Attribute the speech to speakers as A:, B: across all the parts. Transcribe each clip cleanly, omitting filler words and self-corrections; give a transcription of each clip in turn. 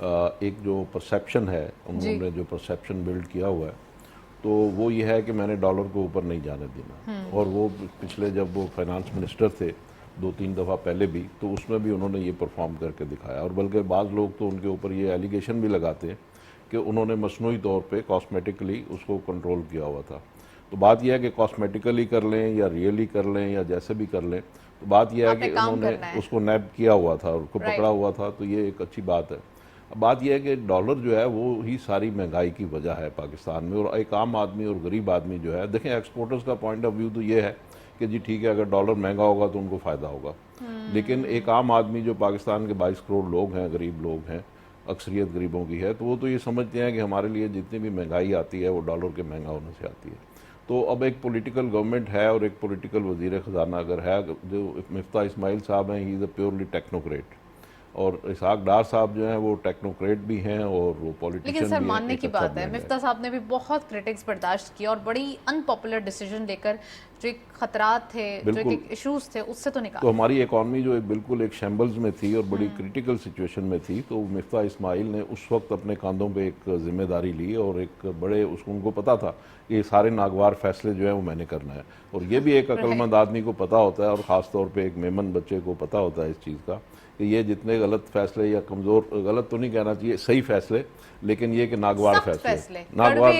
A: ایک جو پرسیپشن ہے انہوں نے جو پرسیپشن بلڈ کیا ہوا ہے تو وہ یہ ہے کہ میں نے ڈالر کو اوپر نہیں جانے دینا. اور وہ پچھلے جب وہ فائنانس منسٹر تھے 2-3 دفعہ پہلے بھی تو اس میں بھی انہوں نے یہ پرفارم کر کے دکھایا. اور بلکہ بعض لوگ تو ان کے اوپر یہ ایلیگیشن بھی لگاتے ہیں کہ انہوں نے مصنوعی طور پہ کاسمیٹکلی اس کو کنٹرول کیا ہوا تھا. تو بات یہ ہے کہ کاسمیٹیکلی کر لیں یا ریئلی کر لیں یا جیسے بھی کر لیں, تو بات یہ ہے کہ انہوں نے اس کو نیب کیا ہوا تھا اور اس کو پکڑا ہوا تھا, تو یہ ایک اچھی بات ہے. اب بات یہ ہے کہ ڈالر جو ہے وہ ہی ساری مہنگائی کی وجہ ہے پاکستان میں. اور ایک عام آدمی اور غریب آدمی جو ہے, دیکھیں ایکسپورٹرز کا پوائنٹ آف ویو تو یہ ہے کہ جی ٹھیک ہے اگر ڈالر مہنگا ہوگا تو ان کو فائدہ ہوگا, لیکن ایک عام آدمی جو پاکستان کے 22 کروڑ لوگ ہیں, غریب لوگ ہیں, اکثریت غریبوں کی ہے, تو وہ تو یہ سمجھتے ہیں کہ ہمارے لیے جتنی بھی مہنگائی آتی ہے وہ ڈالر کے مہنگا ہونے سے آتی ہے. تو اب ایک پولیٹیکل گورنمنٹ ہے اور ایک پولیٹیکل وزیر خزانہ اگر ہے, جو مفتاح اسماعیل صاحب ہیں, ہی از اے پیورلی ٹیکنوکریٹ, اور اسحاق ڈار صاحب جو ہیں وہ ٹیکنوکریٹ بھی ہیں اور وہ پولیٹیشین بھی ہیں.
B: لیکن سر ماننے کی بات ہے مفتاح صاحب نے بھی بہت کرٹکس برداشت کی اور بڑی ان پاپولر ڈیسیجن لے کر جو ایک خطرات تھے, جو ایک ایشوز تھے, اس سے تو نکال.
A: تو ہماری اکانومی جو بالکل ایک شیمبلز میں تھی اور بڑی کریٹیکل سچویشن میں تھی, تو مفتاح اسماعیل نے اس وقت اپنے کاندھوں پہ ایک ذمہ داری لی اور ایک بڑے ان کو پتا تھا کہ یہ سارے ناگوار فیصلے جو ہیں وہ میں نے کرنا ہے. اور یہ بھی ایک عقل مند آدمی کو پتا ہوتا ہے, اور خاص طور پہ ایک میمن بچے کو پتا ہوتا ہے اس چیز کا کہ یہ جتنے غلط فیصلے یا کمزور, غلط تو نہیں کہنا چاہیے, صحیح فیصلے, لیکن یہ کہ ناگوار فیصلے, ناگوار,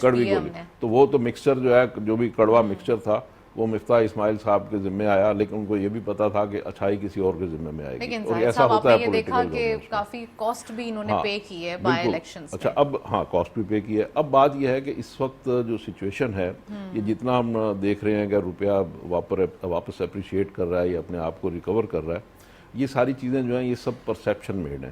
A: کڑوی گولی, تو وہ تو مکسچر جو ہے, جو بھی کڑوا مکسچر تھا وہ مفتاح اسماعیل صاحب کے ذمہ آیا, لیکن ان کو یہ بھی پتا تھا کہ اچھائی کسی اور کے ذمہ میں آئے گی.
B: لیکن
A: اور ایسا ہوتا ہے پولیٹیکل گورنمنٹ میں.
B: کافی کاسٹ بھی انہوں نے پے کی ہے بائی الیکشنز.
A: اچھا, اب ہاں کاسٹ بھی پے کی ہے. اب بات یہ ہے کہ اس وقت جو سچویشن ہے, یہ جتنا ہم دیکھ رہے ہیں کہ روپیہ واپس اپریشیٹ کر رہا ہے یا اپنے آپ کو ریکور کر رہا ہے, یہ ساری چیزیں جو ہیں یہ سب پرسیپشن میڈ ہیں.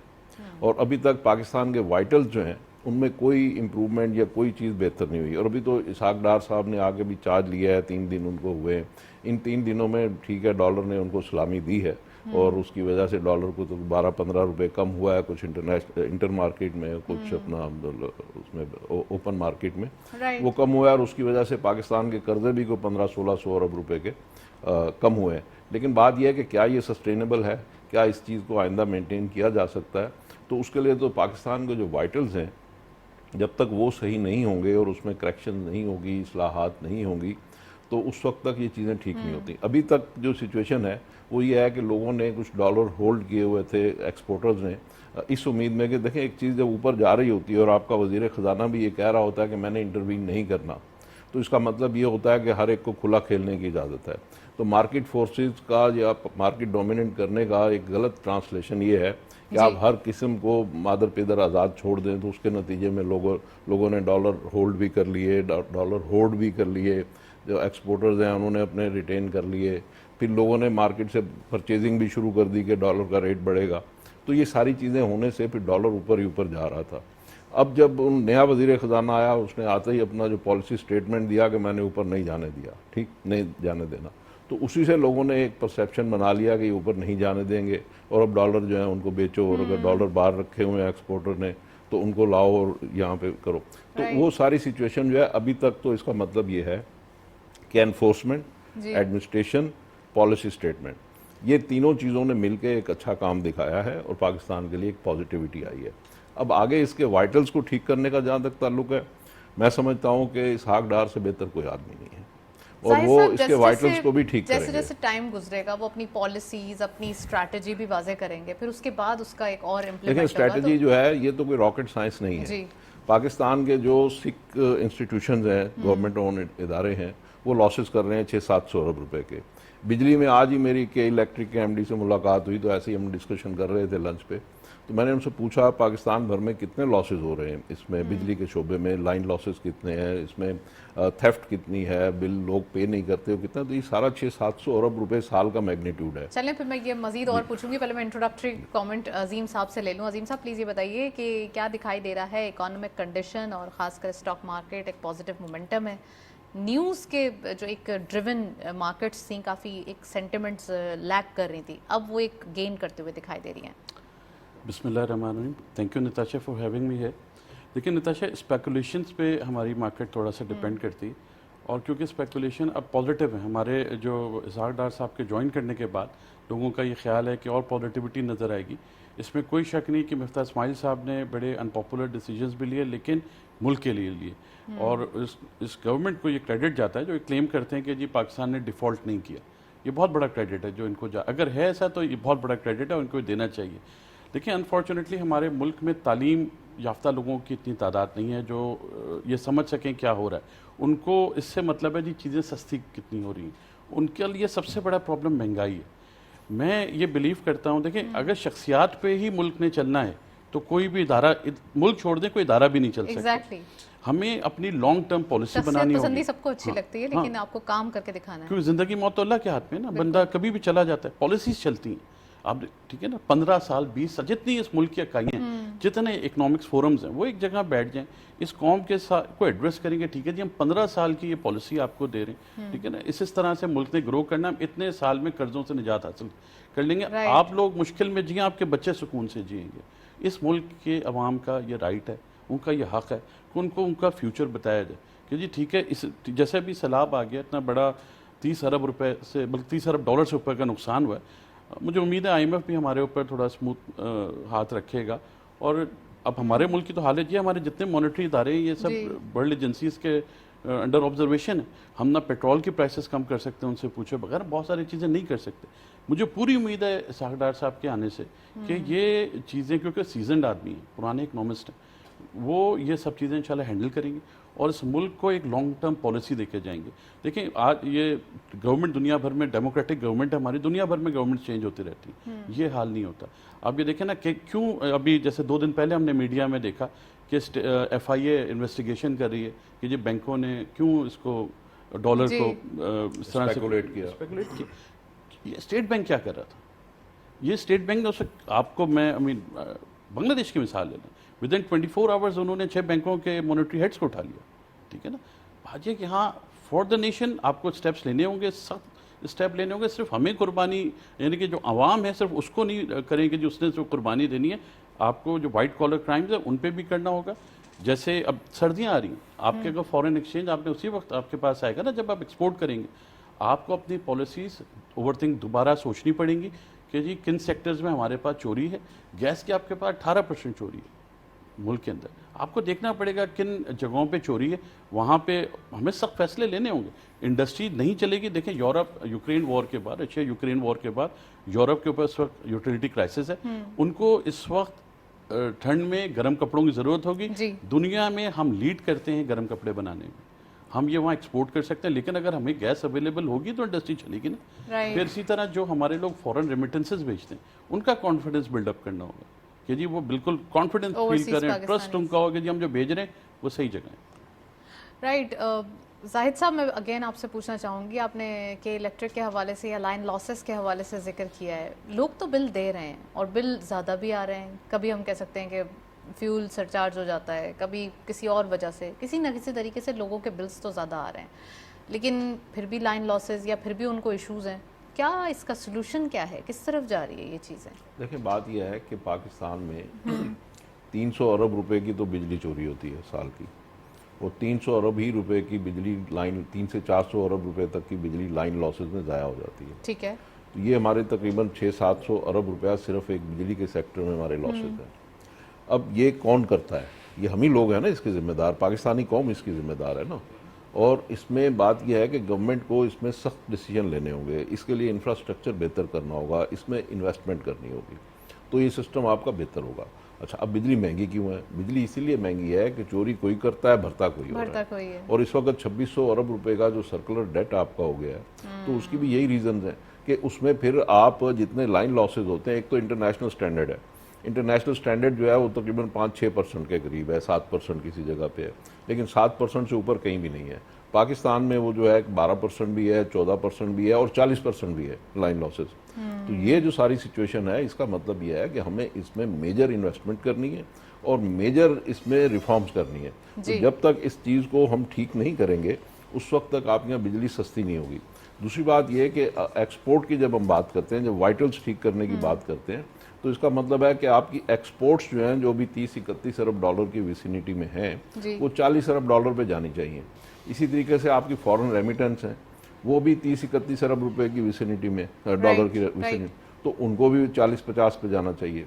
A: اور ابھی تک پاکستان کے وائٹلز جو ہیں ان میں کوئی امپروومنٹ یا کوئی چیز بہتر نہیں ہوئی. اور ابھی تو اسحاق ڈار صاحب نے آگے بھی چارج لیا ہے, 3 دن ان کو ہوئے. ان 3 دنوں میں ٹھیک ہے ڈالر نے ان کو سلامی دی ہے, اور اس کی وجہ سے ڈالر کو تو 12-15 روپے کم ہوا ہے, کچھ انٹر مارکیٹ میں, کچھ اپنا اس میں اوپن مارکیٹ میں وہ کم ہوا ہے, اور اس کی وجہ سے پاکستان کے قرضے بھی کوئی 1500-1600 ارب روپے کے کم ہوئے ہیں. لیکن بات یہ ہے کہ کیا یہ سسٹینیبل ہے, کیا اس چیز کو آئندہ مینٹین کیا جا سکتا ہے؟ تو اس کے لیے تو پاکستان کے جو وائٹلز ہیں جب تک وہ صحیح نہیں ہوں گے اور اس میں کریکشن نہیں ہوگی, اصلاحات نہیں ہوں گی, تو اس وقت تک یہ چیزیں ٹھیک نہیں ہوتی. ابھی تک جو سچویشن ہے وہ یہ ہے کہ لوگوں نے کچھ ڈالر ہولڈ کیے ہوئے تھے, ایکسپورٹرز نے, اس امید میں کہ دیکھیں ایک چیز جب اوپر جا رہی ہوتی ہے اور آپ کا وزیر خزانہ بھی یہ کہہ رہا ہوتا ہے کہ میں نے انٹروین نہیں کرنا, تو اس کا مطلب یہ ہوتا ہے کہ ہر ایک کو کھلا کھیلنے کی اجازت ہے. تو مارکیٹ فورسز کا یا مارکیٹ ڈومیننٹ کرنے کا ایک غلط ٹرانسلیشن یہ ہے کہ آپ ہر قسم کو مادر پیدر آزاد چھوڑ دیں, تو اس کے نتیجے میں لوگوں نے ڈالر ہولڈ بھی کر لیے, ڈالر ہولڈ بھی کر لیے, جو ایکسپورٹرز ہیں انہوں نے اپنے ریٹین کر لیے, پھر لوگوں نے مارکیٹ سے پرچیزنگ بھی شروع کر دی کہ ڈالر کا ریٹ بڑھے گا. تو یہ ساری چیزیں ہونے سے پھر ڈالر اوپر ہی اوپر جا رہا تھا. اب جب نیا وزیر خزانہ آیا, اس نے آتے ہی اپنا جو پالیسی سٹیٹمنٹ دیا کہ میں نے اوپر نہیں جانے دیا, ٹھیک نہیں جانے دینا, تو اسی سے لوگوں نے ایک پرسیپشن بنا لیا کہ یہ اوپر نہیں جانے دیں گے, اور اب ڈالر جو ہے ان کو بیچو, اور اگر ڈالر باہر رکھے ہوئے ہیں ایکسپورٹر نے تو ان کو لاؤ اور یہاں پہ کرو. تو وہ ساری سچویشن جو ہے ابھی تک, تو اس کا مطلب یہ ہے کہ انفورسمنٹ, ایڈمنسٹریشن, پالیسی سٹیٹمنٹ, یہ تینوں چیزوں نے مل کے ایک اچھا کام دکھایا ہے اور پاکستان کے لیے ایک پازیٹیوٹی آئی ہے. اب آگے اس کے وائٹلز کو ٹھیک کرنے کا جہاں تک تعلق ہے, میں سمجھتا ہوں کہ اسحاق ڈار سے بہتر کوئی آدمی نہیں ہے, اور وہ اس کے وائٹلز کو بھی ٹھیک کریں گے.
B: جیسے ٹائم گزرے گا وہ اپنی پالیسیز, اپنی اسٹریٹجی بھی واضح کریں گے, پھر اس کے بعد اس کا ایک اور امپلیمنٹ ہوگا.
A: لیکن اسٹریٹجی جو ہے یہ تو کوئی راکٹ سائنس نہیں ہے. پاکستان کے جو سکھ انسٹیٹیوشنز ہیں, گورنمنٹ اون ادارے ہیں, وہ لاسز کر رہے ہیں 600-700 ارب روپے کے. بجلی میں آج ہی میری کے الیکٹرک کے ایم ڈی سے ملاقات ہوئی, تو ایسے ہی ہم ڈسکشن کر رہے تھے لنچ پہ, تو میں نے ان سے پوچھا پاکستان بھر میں کتنے لاسز ہو رہے ہیں اس میں, بجلی کے شعبے میں لائن لاسز کتنے ہیں, اس میں تھیفٹ کتنی ہے, بل لوگ پے نہیں کرتے ہو کتنا, تو یہ سارا 600-700 ارب روپے سال کا میگنیٹیوڈ ہے.
B: چلیں پھر میں یہ مزید اور پوچھوں گی, پہلے میں انٹروڈکٹری کامنٹ عظیم صاحب سے لے لوں. عظیم صاحب پلیز یہ بتائیے کہ کیا دکھائی دے رہا ہے اکانومک کنڈیشن, اور خاص کر اسٹاک مارکیٹ ایک پازیٹیو مومنٹم ہے, نیوز کے جو ایک ڈریون مارکیٹس تھیں کافی ایک سینٹیمنٹس لیک کر رہی تھی, اب وہ ایک گین کرتے ہوئے دکھائی دے رہی ہیں.
C: بسم اللہ الرحمن الرحیم. Thank you Natasha for having me ہے. دیکھیں نتاشا, اسپیکولیشنس پہ ہماری مارکیٹ تھوڑا سا ڈپینڈ کرتی, اور کیونکہ اسپیکولیشن اب پازیٹیو ہے، ہمارے جو اسحاق ڈار صاحب کے جوائن کرنے کے بعد لوگوں کا یہ خیال ہے کہ اور پازیٹیوٹی نظر آئے گی. اس میں کوئی شک نہیں کہ مفتاح اسماعیل صاحب نے بڑے انپاپولر ڈیسیجنز بھی لیے لیکن ملک کے لیے اور اس گورنمنٹ کو یہ کریڈٹ جاتا ہے جو کلیم کرتے ہیں کہ جی پاکستان نے ڈیفالٹ نہیں کیا. یہ بہت بڑا کریڈٹ ہے جو ان کو اگر ہے ایسا تو یہ بہت بڑا کریڈٹ ہے، ان کو دینا چاہیے. لیکن انفارچونیٹلی ہمارے ملک میں تعلیم یافتہ لوگوں کی اتنی تعداد نہیں ہے جو یہ سمجھ سکیں کیا ہو رہا ہے. ان کو اس سے مطلب ہے جی چیزیں سستی کتنی ہو رہی ہیں. ان کے لیے سب سے بڑا پرابلم مہنگائی ہے. میں یہ بلیو کرتا ہوں، دیکھیں اگر شخصیات پہ ہی ملک نے چلنا ہے تو کوئی بھی ادارہ، ملک چھوڑ دیں کوئی ادارہ بھی نہیں چل سکتا. ہمیں اپنی لانگ ٹرم پالیسی بنانی ہوگی.
B: پسندی سب کو اچھی لگتی ہے لیکن آپ کو کام کر کے دکھانا ہے،
C: کیونکہ زندگی موت تو اللہ کے ہاتھ میں نا، بندہ کبھی بھی چلا جاتا ہے. پالیسیز چلتی ہیں آپ ٹھیک ہے نا، 15 سال 20 سال جتنی اس ملک کی اکائیاں ہیں، جتنے اکنامکس فورمز ہیں، وہ ایک جگہ بیٹھ جائیں، اس قوم کے ساتھ کو ایڈریس کریں گے. ٹھیک ہے جی ہم 15 سال کی یہ پالیسی آپ کو دے رہے ہیں، ٹھیک ہے نا، اس طرح سے ملک نے گرو کرنا. ہم اتنے سال میں قرضوں سے نجات حاصل کر لیں گے. آپ لوگ مشکل میں جئیں، آپ کے بچے سکون سے جئیں گے. اس ملک کے عوام کا یہ رائٹ ہے، ان کا یہ حق ہے کہ ان کو ان کا فیوچر بتایا جائے کہ جی ٹھیک ہے. جیسے بھی سیلاب آ گیا، اتنا بڑا 30 ارب روپے سے بلکہ 30 ارب ڈالر سے اوپر کا نقصان ہوا ہے. مجھے امید ہے IMF بھی ہمارے اوپر تھوڑا اسموتھ ہاتھ رکھے گا. اور اب ہمارے ملک کی تو حالت یہ، ہمارے جتنے مانیٹری ادارے ہیں یہ سب ورلڈ ایجنسیز کے انڈر آبزرویشن ہے. ہم نہ پیٹرول کی پرائسز کم کر سکتے ہیں ان سے پوچھے بغیر، بہت ساری چیزیں نہیں کر سکتے. مجھے پوری امید ہے اسحاق ڈار صاحب کے آنے سے کہ یہ چیزیں، کیونکہ سیزنڈ آدمی ہیں، پرانے اکنامسٹ ہیں، وہ یہ سب چیزیں انشاءاللہ ہینڈل کریں گے اور اس ملک کو ایک لانگ ٹرم پالیسی دے کے جائیں گے. دیکھیں آج یہ گورنمنٹ دنیا بھر میں ڈیموکریٹک گورنمنٹ ہے، ہماری دنیا بھر میں گورنمنٹ چینج ہوتی رہتی ہیں، یہ حال نہیں ہوتا. اب یہ دیکھیں نا کہ کیوں ابھی جیسے 2 دن پہلے ہم نے میڈیا میں دیکھا کہ FIA انویسٹیگیشن کر رہی ہے کہ جی بینکوں نے کیوں اس کو ڈالر کو اس طرح سے اسپیکولیٹ کیا. یہ اسٹیٹ بینک کیا کر رہا تھا؟ یہ اسٹیٹ بینک نے آپ کو میں بنگلہ دیش کی مثال لے لیں، ودن 24 آورز انہوں نے 6 بینکوں کے مانیٹری ہیڈز کو اٹھا لیا. ٹھیک ہے نا، بھاجیے کہ ہاں فار دا نیشن آپ کو اسٹیپس لینے ہوں گے، سخت اسٹیپ لینے ہوں گے. صرف ہمیں قربانی، یعنی کہ جو عوام ہے صرف اس کو نہیں کریں گے جو اس نے صرف قربانی دینی ہے. آپ کو جو وائٹ کالر کرائمز ہیں ان پہ بھی کرنا ہوگا. جیسے اب سردیاں آ رہی ہیں، آپ کے اگر فارن ایکسچینج آپ نے اسی وقت آپ کے پاس آئے گا نا جب آپ ایکسپورٹ کریں گے، آپ کو اپنی پالیسیز اوور تھنک دوبارہ سوچنی پڑیں گی کہ جی کن سیکٹرز میں ہمارے پاس چوری ہے. گیس کی آپ کے پاس 18% چوری ہے ملک کے اندر. آپ کو دیکھنا پڑے گا کن جگہوں پہ چوری ہے، وہاں پہ ہمیں سخت فیصلے لینے ہوں گے. انڈسٹری نہیں چلے گی. دیکھیں یورپ یوکرین وار کے بعد، یوکرین وار کے بعد یورپ کے اوپر اس وقت یوٹیلیٹی کرائسس ہے. ان کو اس وقت ٹھنڈ میں گرم کپڑوں کی ضرورت ہوگی. دنیا میں ہم لیڈ کرتے ہیں گرم کپڑے بنانے میں، ہم یہ وہاں ایکسپورٹ کر سکتے ہیں. لیکن اگر ہمیں گیس اویلیبل ہوگی تو انڈسٹری چلے گی نا. پھر اسی طرح جو ہمارے لوگ فورن ریمیٹنسز بھیجتے ہیں ان کا کانفیڈنس بلڈ اپ کرنا ہوگا کہ جی وہ بالکل کانفیڈنس فیل کریں، ٹرسٹ ان کا ہو کہ جی ہم جو بھیج رہے ہیں وہ صحیح جگہ ہے.
B: رائٹ. زاہد صاحب میں اگین آپ سے پوچھنا چاہوں گی، آپ نے کہ الیکٹرک کے حوالے سے یا لائن لاسز کے حوالے سے ذکر کیا ہے. لوگ تو بل دے رہے ہیں اور بل زیادہ بھی آ رہے ہیں. کبھی ہم کہہ سکتے ہیں کہ فیول سرچارج ہو جاتا ہے، کبھی کسی اور وجہ سے، کسی نہ کسی طریقے سے لوگوں کے بلز تو زیادہ آ رہے ہیں، لیکن پھر بھی لائن لاسز یا پھر بھی ان کو ایشوز ہیں. کیا اس کا سلوشن کیا ہے؟ کس طرف جا رہی ہے یہ چیزیں؟
A: دیکھیں بات یہ ہے کہ پاکستان میں 300 ارب روپے کی تو بجلی چوری ہوتی ہے سال کی، اور 300 ارب ہی روپے کی بجلی لائن، 300 سے 400 ارب روپے تک کی بجلی لائن لاسز میں ضائع ہو جاتی ہے.
B: ٹھیک ہے،
A: تو یہ ہمارے تقریباً 600-700 ارب روپیہ صرف ایک بجلی کے سیکٹر میں ہمارے لاسز ہیں. اب یہ کون کرتا ہے؟ یہ ہم ہی لوگ ہیں نا اس کے ذمہ دار، پاکستانی قوم اس کی ذمہ دار ہے نا. اور اس میں بات یہ ہے کہ گورنمنٹ کو اس میں سخت ڈیسیجن لینے ہوں گے. اس کے لیے انفراسٹرکچر بہتر کرنا ہوگا، اس میں انویسٹمنٹ کرنی ہوگی، تو یہ سسٹم آپ کا بہتر ہوگا. اچھا اب بجلی مہنگی کیوں ہے؟ بجلی اسی لیے مہنگی ہے کہ چوری کوئی کرتا ہے، بھرتا کوئی ہو رہا ہے. اور اس وقت 2600 ارب روپے کا جو سرکولر ڈیٹ آپ کا ہو گیا ہے، تو اس کی بھی یہی ریزنز ہیں کہ اس میں پھر آپ جتنے لائن لاسز ہوتے ہیں، ایک تو انٹرنیشنل سٹینڈرڈ ہے، انٹرنیشنل سٹینڈرڈ جو ہے وہ تقریباً 5-6% کے قریب ہے، 7% کسی جگہ پہ ہے، لیکن 7% سے اوپر کہیں بھی نہیں ہے. پاکستان میں وہ جو ہے 12% بھی ہے، 14% بھی ہے اور 40% بھی ہے لائن لاسز. تو یہ جو ساری سچویشن ہے، اس کا مطلب یہ ہے کہ ہمیں اس میں میجر انویسٹمنٹ کرنی ہے اور میجر اس میں ریفارمز کرنی ہے. تو جب تک اس چیز کو ہم ٹھیک نہیں کریں گے اس وقت تک آپ کے یہاں بجلی سستی نہیں ہوگی. دوسری بات یہ ہے کہ ایکسپورٹ کی جب ہم بات کرتے ہیں، جب وائٹلز ٹھیک کرنے کی بات کرتے ہیں، تو اس کا مطلب ہے کہ آپ کی ایکسپورٹس جو ہیں جو بھی 30-31 ارب ڈالر کی ویسینٹی میں ہیں، وہ 40 ارب ڈالر پہ جانی چاہیے. اسی طریقے سے آپ کی فورن ریمیٹنس ہیں وہ بھی 30-31 ارب روپے کی ویسینٹی میں، ڈالر کی ویسینٹی، تو ان کو بھی 40-50 پہ جانا چاہیے.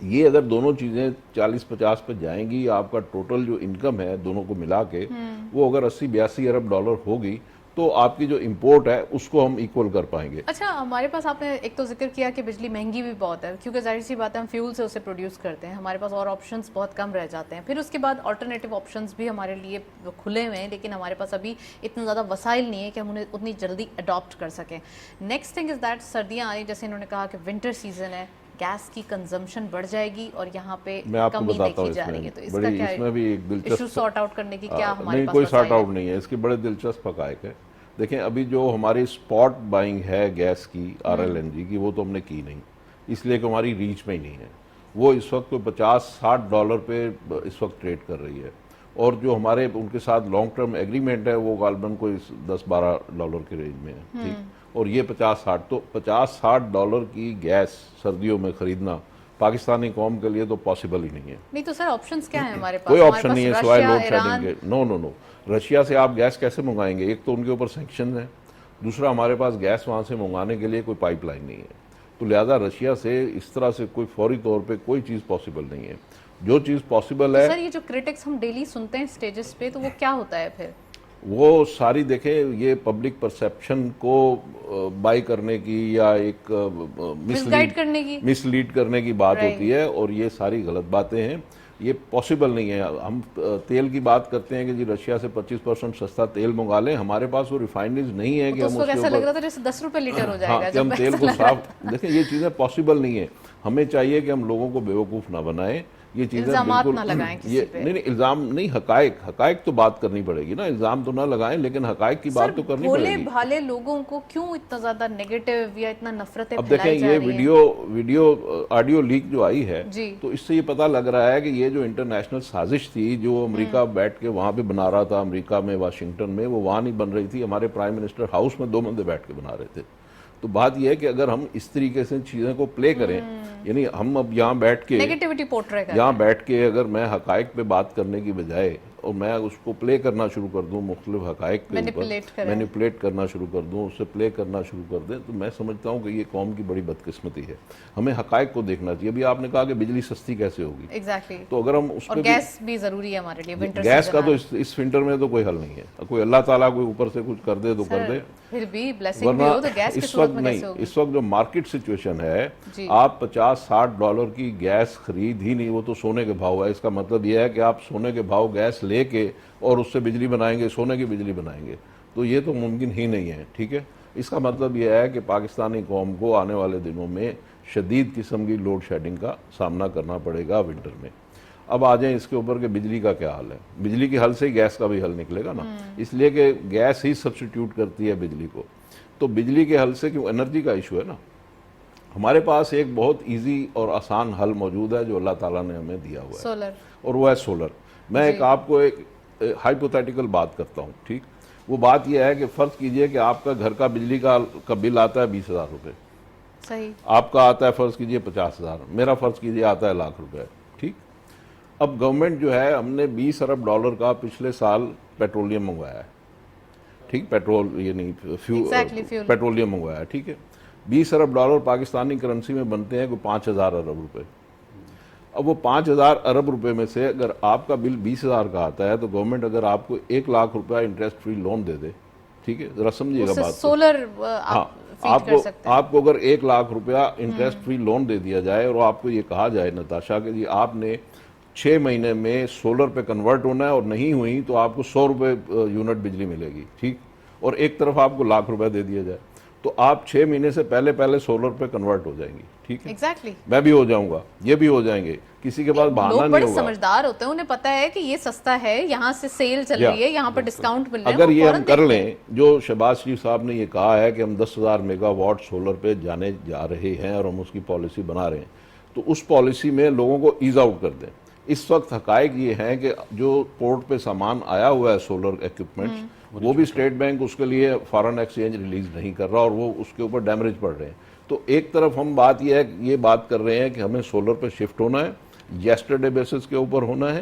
A: یہ اگر دونوں چیزیں 40-50 پہ جائیں گی، آپ کا ٹوٹل جو انکم ہے دونوں کو ملا کے وہ اگر 80-82 ارب ڈالر ہوگی تو آپ کی جو امپورٹ ہے اس کو ہم ایکول کر پائیں گے.
B: اچھا، ہمارے پاس آپ نے ایک تو ذکر کیا کہ بجلی مہنگی بھی بہت ہے، کیونکہ ظاہر سی بات ہے ہم فیول سے اسے پروڈیوس کرتے ہیں، ہمارے پاس اور آپشنز بہت کم رہ جاتے ہیں. پھر اس کے بعد آلٹرنیٹیو آپشنز بھی ہمارے لیے کھلے ہوئے ہیں، لیکن ہمارے پاس ابھی اتنا زیادہ وسائل نہیں ہے کہ ہم انہیں اتنی جلدی اڈاپٹ کر سکیں. نیکسٹ تھنگ از دیٹ سردیاں آئی، جیسے انہوں نے کہا کہ ونٹر سیزن ہے، گیس کی کنزمپشن بڑھ جائے گی اور یہاں پہ
A: میں آپ کو
B: کمی
A: بتاتا ہوں
B: دیکھی جا رہی ہے. تو اس کا
A: بڑی
B: کیا
A: اس میں بھی ایک
B: ایشو
A: دلچسپ
B: سارٹ آؤٹ کرنے کی کیا ہمارے
A: نہیں،
B: پاس
A: کوئی
B: وسائل
A: سارٹ آؤٹ نہیں ہے، اس کے بڑے دلچسپ حقائق ہے. دیکھیں ابھی جو ہماری اسپاٹ بائنگ ہے گیس کی RLNG کی وہ تو ہم نے کی نہیں، اس لیے کہ ہماری ریچ میں ہی نہیں ہے. وہ اس وقت کوئی $50-60 پہ اس وقت ٹریڈ کر رہی ہے، اور جو ہمارے ان کے ساتھ لانگ ٹرم ایگریمنٹ ہے وہ غالباً کوئی $10-12 کے رینج میں ہے. ٹھیک، اور یہ 50-60، تو $50-60 کی گیس سردیوں میں خریدنا پاکستانی قوم کے لیے تو پاسبل ہی نہیں ہے.
B: نہیں تو سر آپشنز کیا ہیں ہمارے پاس؟
A: کوئی
B: ہمارے
A: آپشن
B: پاس
A: نہیں ہے
B: رشیا،
A: سوائے لوڈ
B: ایران،
A: شیڈنگ کے. نو رشیا سے آپ گیس کیسے منگائیں گے؟ ایک تو ان کے اوپر سینکشنز ہیں، دوسرا ہمارے پاس گیس وہاں سے منگانے کے لیے کوئی پائپ لائن نہیں ہے. تو لہذا رشیا سے اس طرح سے کوئی فوری طور پہ کوئی چیز پاسبل نہیں ہے. جو چیز پاسبل ہے،
B: سر یہ جو کرٹکس ہم ڈیلی سنتے ہیں سٹیجز پہ، تو وہ کیا ہوتا ہے پھر؟
A: وہ ساری دیکھیں یہ پبلک پرسیپشن کو بائی کرنے کی یا ایک مس لیڈ کرنے کی بات ہوتی ہے، اور یہ ساری غلط باتیں ہیں. یہ پاسبل نہیں ہے. ہم تیل کی بات کرتے ہیں کہ جی رشیا سے 25% سستا تیل منگا لیں، ہمارے پاس وہ ریفائنریز نہیں ہے کہ ہم اس کے
B: ایسا لگ رہا تھا جیسے 10 روپے لیٹر ہو جائے گا
A: کہ ہم تیل کو صاف. دیکھیں یہ چیزیں پاسبل نہیں ہیں. ہمیں چاہیے کہ ہم لوگوں کو بیوقوف نہ بنائیں. یہ چیزیں
B: الزامات
A: بالکل
B: نہ لگائیں کسی پہ.
A: نہیں الزام نہیں، حقائق تو بات کرنی پڑے گی نا. الزام تو نہ لگائیں لیکن حقائق کی بات تو کرنی پڑے گی.
B: بھولے بھالے لوگوں کو کیوں اتنا زیادہ نیگیٹو یا اتنا نفرتیں
A: اب دیکھیں یہ ویڈیو آڈیو لیک جو آئی ہے تو اس سے یہ پتہ لگ رہا ہے کہ یہ جو انٹرنیشنل سازش تھی جو امریکہ بیٹھ کے وہاں پہ بنا رہا تھا، امریکہ میں واشنگٹن میں، وہ وہاں نہیں بن رہی تھی، ہمارے پرائم منسٹر ہاؤس میں 2 بندے بیٹھ کے بنا رہے تھے. تو بات یہ ہے کہ اگر ہم اس طریقے سے چیزیں کو پلے کریں، یعنی ہم اب یہاں بیٹھ کے
B: نیگیٹیوٹی پورٹرے کریں،
A: یہاں بیٹھ کے اگر میں حقائق پہ بات کرنے کی بجائے اور میں اس کو پلے کرنا شروع کر دوں، مختلف حقائق پہ مینیپولیٹ کرنا شروع کر دوں، اس سے پلے کرنا شروع کر دیں، تو میں سمجھتا ہوں کہ یہ قوم کی بڑی بدقسمتی ہے. ہمیں حقائق کو دیکھنا چاہیے. ابھی آپ نے کہا کہ بجلی سستی کیسے ہوگی،
B: ایگزیکٹلی،
A: تو اگر ہم اس
B: اور گیس بھی ضروری ہے ہمارے لیے ونٹر
A: گیس کا تو اس ونٹر میں تو کوئی حل نہیں ہے. کوئی اللہ تعالیٰ کوئی اوپر سے کچھ کر دے تو کر دے،
B: پھر بھی بلیسنگ بھی ہو تو گیس کی صورت میں کیسے ہوگی؟
A: اس وقت جو مارکیٹ سچویشن ہے، آپ $50-60 کی گیس خرید ہی نہیں، وہ تو سونے کے بھاؤ ہے. اس کا مطلب یہ ہے کہ آپ سونے کے بھاؤ گیس لے کے اور اس سے بجلی بنائیں گے، سونے کی بجلی بنائیں گے، تو یہ تو ممکن ہی نہیں ہے. ٹھیک ہے، اس کا مطلب یہ ہے کہ پاکستانی قوم کو آنے والے دنوں میں شدید قسم کی لوڈ شیڈنگ کا سامنا کرنا پڑے گا ونٹر میں. اب آ جائیں اس کے اوپر کہ بجلی کا کیا حل ہے. بجلی کے حل سے ہی گیس کا بھی حل نکلے گا نا، اس لیے کہ گیس ہی سبسٹیٹیوٹ کرتی ہے بجلی کو. تو بجلی کے حل سے کیوں انرجی کا ایشو ہے نا. ہمارے پاس ایک بہت ایزی اور آسان حل موجود ہے جو اللہ تعالیٰ نے ہمیں دیا ہوا ہے،
B: سولر، اور
A: وہ ہے سولر. میں ایک آپ کو ایک ہائپوتھیٹیکل بات کرتا ہوں. ٹھیک، وہ بات یہ ہے کہ فرض کیجئے کہ آپ کا گھر کا بجلی کا بل آتا ہے 20,000 روپے،
B: صحیح،
A: آپ کا آتا ہے فرض کیجئے 50,000، میرا فرض کیجئے آتا ہے $1,00,000 روپے. ٹھیک، اب گورنمنٹ جو ہے ہم نے $20 ارب کا پچھلے سال پیٹرولیم منگوایا ہے. ٹھیک، پیٹرول یعنی پیٹرولیم منگوایا ہے. ٹھیک ہے، $20 ارب پاکستانی کرنسی میں بنتے ہیں کوئی 5,000 ارب روپے. اب وہ 5,000 ارب روپے میں سے اگر آپ کا بل 20,000 کا آتا ہے تو گورنمنٹ اگر آپ کو $1,00,000 روپے انٹرسٹ فری لون دے دے، ٹھیک ہے، ذرا سمجھیے گا بات.
B: سولر
A: آپ کو اگر $1,00,000 روپیہ انٹرسٹ فری لون دے دیا جائے اور آپ کو یہ کہا جائے نتاشا کہ جی آپ نے 6 مہینے میں سولر پہ کنورٹ ہونا ہے اور نہیں ہوئی تو آپ کو $100 یونٹ بجلی ملے گی. ٹھیک، اور ایک طرف آپ کو $1,00,000 دے دیا جائے تو آپ 6 مہینے سے پہلے سولر پہ کنورٹ ہو جائیں گی. ٹھیک ہے،
B: ایگزیکٹلی،
A: میں بھی ہو جاؤں گا، یہ بھی ہو جائیں گے. کسی کے پاس بہانہ نہیں ہوگا.
B: لوگ بڑے سمجھدار ہوتے ہیں، انہیں پتہ ہے کہ یہ سستا ہے، یہاں سے سیل چل رہی ہے، یہاں پر ڈسکاؤنٹ مل رہا ہے.
A: اگر یہ ہم کر لیں جو شہباز شریف صاحب نے یہ کہا ہے کہ ہم 10,000 میگا واٹ سولر پہ جانے جا رہے ہیں اور ہم اس کی پالیسی بنا رہے ہیں، تو اس پالیسی میں لوگوں کو ایز آؤٹ کر دیں. اس وقت حقائق یہ ہیں کہ جو پورٹ پہ سامان آیا ہوا ہے سولر ایکوپمنٹس، وہ بھی اسٹیٹ بینک اس کے لیے فارن ایکسچینج ریلیز نہیں کر رہا اور وہ اس کے اوپر ڈیمیج پڑ رہے ہیں. تو ایک طرف ہم یہ بات کر رہے ہیں کہ ہمیں سولر پہ شفٹ ہونا ہے، یسٹرڈے بیسس کے اوپر ہونا ہے،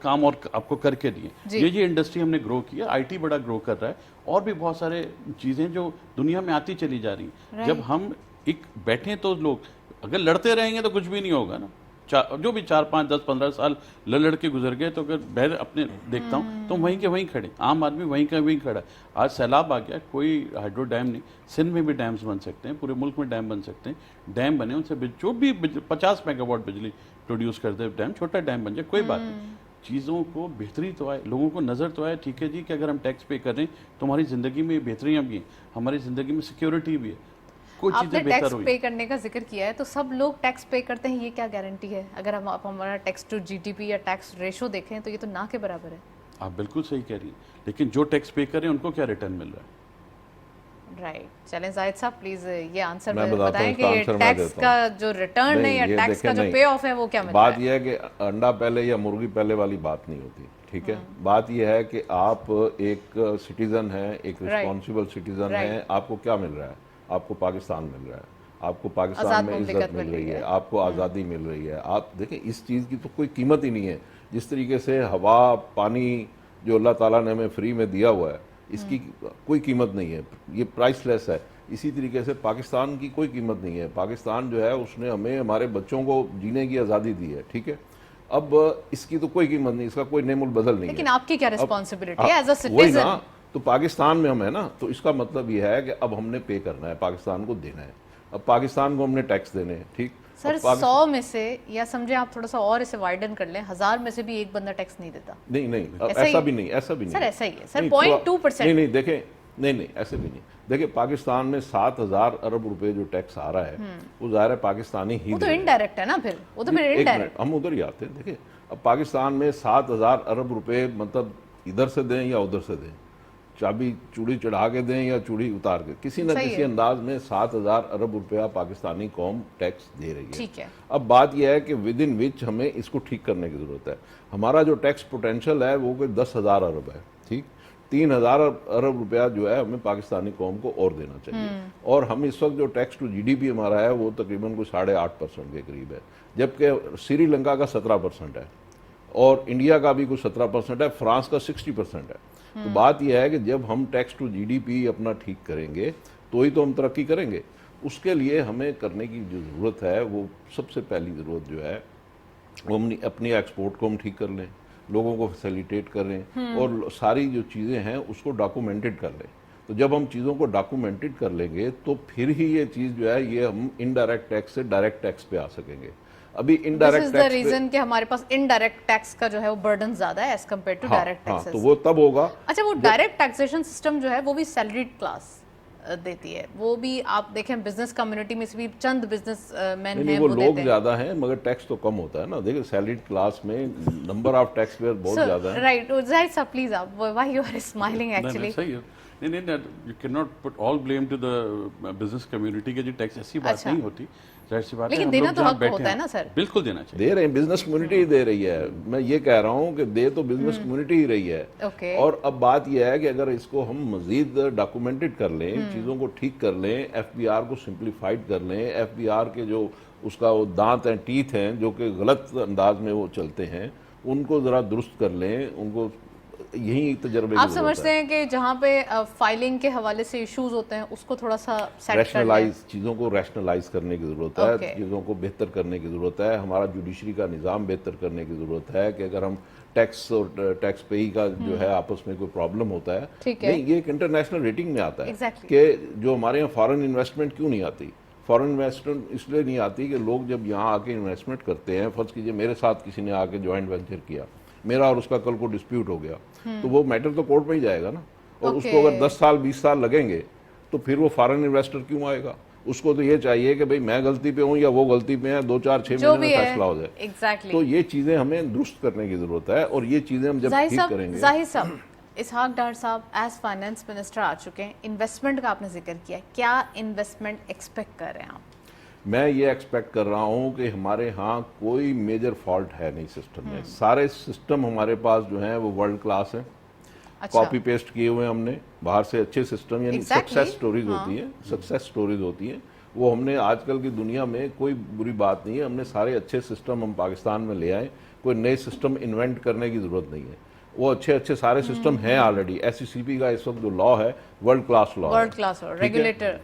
C: کام اور آپ کو کر کے دیے. یہ انڈسٹری ہم نے گرو کیا, آئی ٹی بڑا گرو کر رہا ہے, اور بھی بہت سارے چیزیں جو دنیا میں آتی چلی جا رہی ہیں. جب ہم ایک بیٹھیں تو لوگ اگر لڑتے رہیں گے تو کچھ بھی نہیں ہوگا نا. جو بھی 4 5 10 15 سال لڑ کے گزر گئے, تو اگر بہر اپنے دیکھتا ہوں تو وہیں کے وہیں کھڑے, عام آدمی وہیں کا وہیں کھڑا. آج سیلاب آ گیا, کوئی ہائیڈرو ڈیم نہیں, سندھ میں بھی ڈیمز بن سکتے ہیں, پورے ملک میں ڈیم بن سکتے ہیں. ڈیم بنے, ان سے جو بھی 50 میگا واٹ بجلی پروڈیوس کر دے ڈیم, چھوٹا ڈیم بن جائے, کوئی بات نہیں. چیزوں کو بہتری تو آئے, لوگوں کو نظر تو آئے, ٹھیک ہے جی, کہ اگر ہم ٹیکس پے کر رہے ہیں تو ہماری زندگی میں بہتریاں بھی ہیں, ہماری زندگی میں سیکیورٹی بھی ہے, کوئی
B: آپ
C: چیزیں
B: نے
C: بہتر
B: ٹیکس
C: ہوئی.
B: پے کرنے کا ذکر کیا ہے, تو سب لوگ ٹیکس پے کرتے ہیں, یہ کیا گارنٹی ہے؟ اگر ہم ہمارا tax to G D P یا ٹیکس ریشو دیکھیں تو یہ تو نہ کے برابر ہے.
C: آپ بالکل صحیح کہہ رہی ہیں, لیکن جو ٹیکس پے کریں ان کو کیا ریٹرن مل رہا ہے؟
B: رائٹ, چلیں زاہد صاحب پلیز یہ آنسر
A: میں بتاتا ہوں,
B: بتائیں
A: اس
B: کہ
A: کا
B: یہ
A: آنسر میں
B: ٹیکس
A: دیتا
B: کا
A: ہوں.
B: جو ریٹرن ہے یا
A: یہ
B: ٹیکس کا
A: دیکھیں
B: جو
A: نہیں.
B: پے آف ہے وہ کیا مل رہا
A: بات
B: ہے؟
A: یہ ہے کہ انڈا پہلے یا مرغی پہلے والی بات نہیں ہوتی, ٹھیک ہے. بات یہ ہے کہ آپ ایک سٹیزن ہیں, ایک رسپانسیبل سٹیزن ہیں, آپ کو کیا مل رہا ہے؟ آپ کو پاکستان مل رہا ہے, آپ کو پاکستان میں عزت مل رہی ہے, آپ کو آزادی مل رہی ہے. آپ دیکھیں اس چیز کی تو کوئی قیمت ہی نہیں ہے. جس طریقے سے ہوا پانی جو اللہ تعالیٰ نے ہمیں فری میں دیا ہوا ہے, اس کی کوئی قیمت نہیں ہے, یہ پرائس لیس ہے. اسی طریقے سے پاکستان کی کوئی قیمت نہیں ہے. پاکستان جو ہے اس نے ہمیں, ہمارے بچوں کو جینے کی آزادی دی ہے, ٹھیک ہے. اب اس کی تو کوئی قیمت نہیں, اس کا کوئی نعم البدل نہیں ہے.
B: لیکن آپ کی کیا ریسپانسبلٹی ہے ایز اے
A: وہی
B: سٹیزن؟
A: نا, تو پاکستان میں ہم ہیں نا, تو اس کا مطلب یہ ہے کہ اب ہم نے پے کرنا ہے, پاکستان کو دینا ہے. اب پاکستان کو ہم نے ٹیکس دینے ہیں, ٹھیک.
B: سر 100 میں سے, یا سمجھے آپ تھوڑا سا اور اسے وائڈن کر لیں, 1000 میں سے بھی ایک بندہ ٹیکس نہیں دیتا.
A: نہیں, ایسا بھی نہیں, ایسا بھی نہیں
B: سر ایسا ہی ہے سر,
A: نہیں,
B: 0.2%.
A: نہیں دیکھیں, نہیں ایسے بھی نہیں. دیکھیں پاکستان میں 7000 ارب روپے جو ٹیکس آ رہا ہے, وہ ظاہر ہے پاکستانی ہی
B: وہ تو انڈائریکٹ ہے نا, پھر وہ تو پھر
A: ایک
B: انڈائریکٹ.
A: منٹ, ہم ادھر ہی آتے ہیں. دیکھیں اب پاکستان میں 7000 ارب روپے مطلب ادھر سے دیں یا ادھر سے دیں, چابی چوڑی چڑھا کے دیں یا چوڑی اتار کے, کسی نہ کسی انداز میں 7000 ارب روپیہ پاکستانی قوم ٹیکس دے رہی ہے.
B: ٹھیک ہے.
A: اب بات یہ ہے کہ ود ان وچ ہمیں اس کو ٹھیک کرنے کی ضرورت ہے. ہمارا جو ٹیکس پوٹینشل ہے وہ کوئی 10,000 ارب ہے, ٹھیک. 3,000 ارب روپیہ جو ہے ہمیں پاکستانی قوم کو اور دینا چاہیے. اور ہم اس وقت جو tax to G D P ہمارا ہے وہ تقریباً کوئی 8.5% کے قریب ہے, جبکہ سری لنکا کا 17% ہے, اور انڈیا کا بھی کوئی 17% ہے, فرانس کا 60% ہے. تو بات یہ ہے کہ جب ہم tax to G D P اپنا ٹھیک کریں گے تو ہی تو ہم ترقی کریں گے. اس کے لیے ہمیں کرنے کی جو ضرورت ہے, وہ سب سے پہلی ضرورت جو ہے وہ اپنی ایکسپورٹ کو ہم ٹھیک کر لیں, لوگوں کو فیسیلیٹیٹ کریں, اور ساری جو چیزیں ہیں اس کو ڈاکومنٹڈ کر لیں. تو جب ہم چیزوں کو ڈاکومنٹڈ کر لیں گے تو پھر ہی یہ چیز جو ہے یہ ہم انڈائریکٹ ٹیکس سے ڈائریکٹ ٹیکس پہ آ سکیں گے. ابھی انڈائریکٹ ٹیکس
B: ریزن کہ ہمارے پاس انڈائریکٹ ٹیکس کا جو ہے وہ برڈن زیادہ ہے as compare to direct taxes.
A: تو وہ تب ہوگا.
B: اچھا, وہ ڈائریکٹ ٹیکسیشن سسٹم جو ہے وہ بھی سیلریڈ کلاس دیتی ہے, وہ بھی آپ دیکھیں بزنس کمیونٹی میں سے بھی چند بزنس مین ہیں
A: وہ لوگ زیادہ ہیں مگر ٹیکس تو کم ہوتا ہے نا. دیکھیں سیلریڈ کلاس میں نمبر آف ٹیکس پیئر بہت زیادہ ہیں.
B: رائٹ, ظاہر صاحب پلیز آپ why you are smiling actually.
C: صحیح ہے, نہیں, you can not put all blame to the business community کے, جو ٹیکس ایسی بات نہیں ہوتی, ظاہر سی بات ہے.
B: لیکن دینا تو حق ہوتا ہے نا سر.
C: بالکل دینا چاہیے.
A: دے رہے ہیں, بزنس کمیونٹی ہی دے رہی ہے. میں یہ کہہ رہا ہوں کہ دے تو بزنس کمیونٹی ہی رہی ہے. اور اب بات یہ ہے کہ اگر اس کو ہم مزید ڈاکومنٹڈ کر لیں, چیزوں کو ٹھیک کر لیں, ایف بی آر کو سمپلیفائڈ کر لیں, ایف بی آر کے جو اس کا وہ دانت ہیں, ٹیتھ ہیں, جو کہ غلط انداز میں وہ چلتے ہیں, ان کو ذرا درست کر لیں, ان کو یہی تجربے
B: آپ سمجھتے ہیں کہ جہاں پہ فائلنگ کے حوالے سے ایشوز ہوتے ہیں اس کو تھوڑا سا
A: ریشنلائز, چیزوں کو ریشنلائز کرنے کی ضرورت ہے, چیزوں کو بہتر کرنے کی ضرورت ہے, ہمارا جوڈیشری کا نظام بہتر کرنے کی ضرورت ہے. کہ اگر ہم ٹیکس اور ٹیکس پیئی کا جو ہے آپس میں کوئی پرابلم ہوتا ہے, نہیں, یہ ایک انٹرنیشنل ریٹنگ میں آتا ہے کہ جو ہمارے یہاں فارن انویسٹمنٹ کیوں نہیں آتی. فارن انویسٹمنٹ اس لیے نہیں آتی کہ لوگ جب یہاں آ کے انویسٹمنٹ کرتے ہیں, فرض کیجئے میرے ساتھ کسی نے آ کے جوائنٹ وینچر کیا, میرا اور اس کا کل کو ڈسپیوٹ ہو گیا, تو وہ میٹر تو کورٹ میں ہی جائے گا نا. اور اس کو اگر 10 سال 20 سال لگیں گے تو پھر وہ فارن انویسٹر کیوں آئے گا؟ اس کو تو یہ چاہیے کہ بھئی میں غلطی پہ ہوں یا وہ غلطی پہ ہیں, 2 4 6 مہینے میں فیصلہ ہو جائے. تو یہ چیزیں ہمیں درست کرنے کی ضرورت ہے, اور یہ چیزیں ہم جب ٹھیک کریں گے.
B: ظاہر صاحب, اسحاق ڈار صاحب ایز فائنانس منسٹر آ چکے ہیں, انویسٹمنٹ کا آپ نے ذکر کیا, کیا انویسٹمنٹ ایکسپیکٹ کر رہے ہیں آپ؟
A: میں یہ ایکسپیکٹ کر رہا ہوں کہ ہمارے ہاں کوئی میجر فالٹ ہے نہیں سسٹم میں. سارے سسٹم ہمارے پاس جو ہیں وہ ورلڈ کلاس ہیں, کاپی پیسٹ کیے ہوئے ہم نے باہر سے اچھے سسٹم, یعنی سکسیس سٹوریز ہوتی ہیں, سکسیس سٹوریز ہوتی ہیں, وہ ہم نے آج کل کی دنیا میں کوئی بری بات نہیں ہے, ہم نے سارے اچھے سسٹم ہم پاکستان میں لے آئے, کوئی نئے سسٹم انوینٹ کرنے کی ضرورت نہیں ہے, وہ اچھے سارے سسٹم ہیں آلریڈی. ایس سی سی پی کا اس وقت جو لا ہے ورلڈ کلاس لا ہے,
B: ورلڈ کلاس ریگولیٹر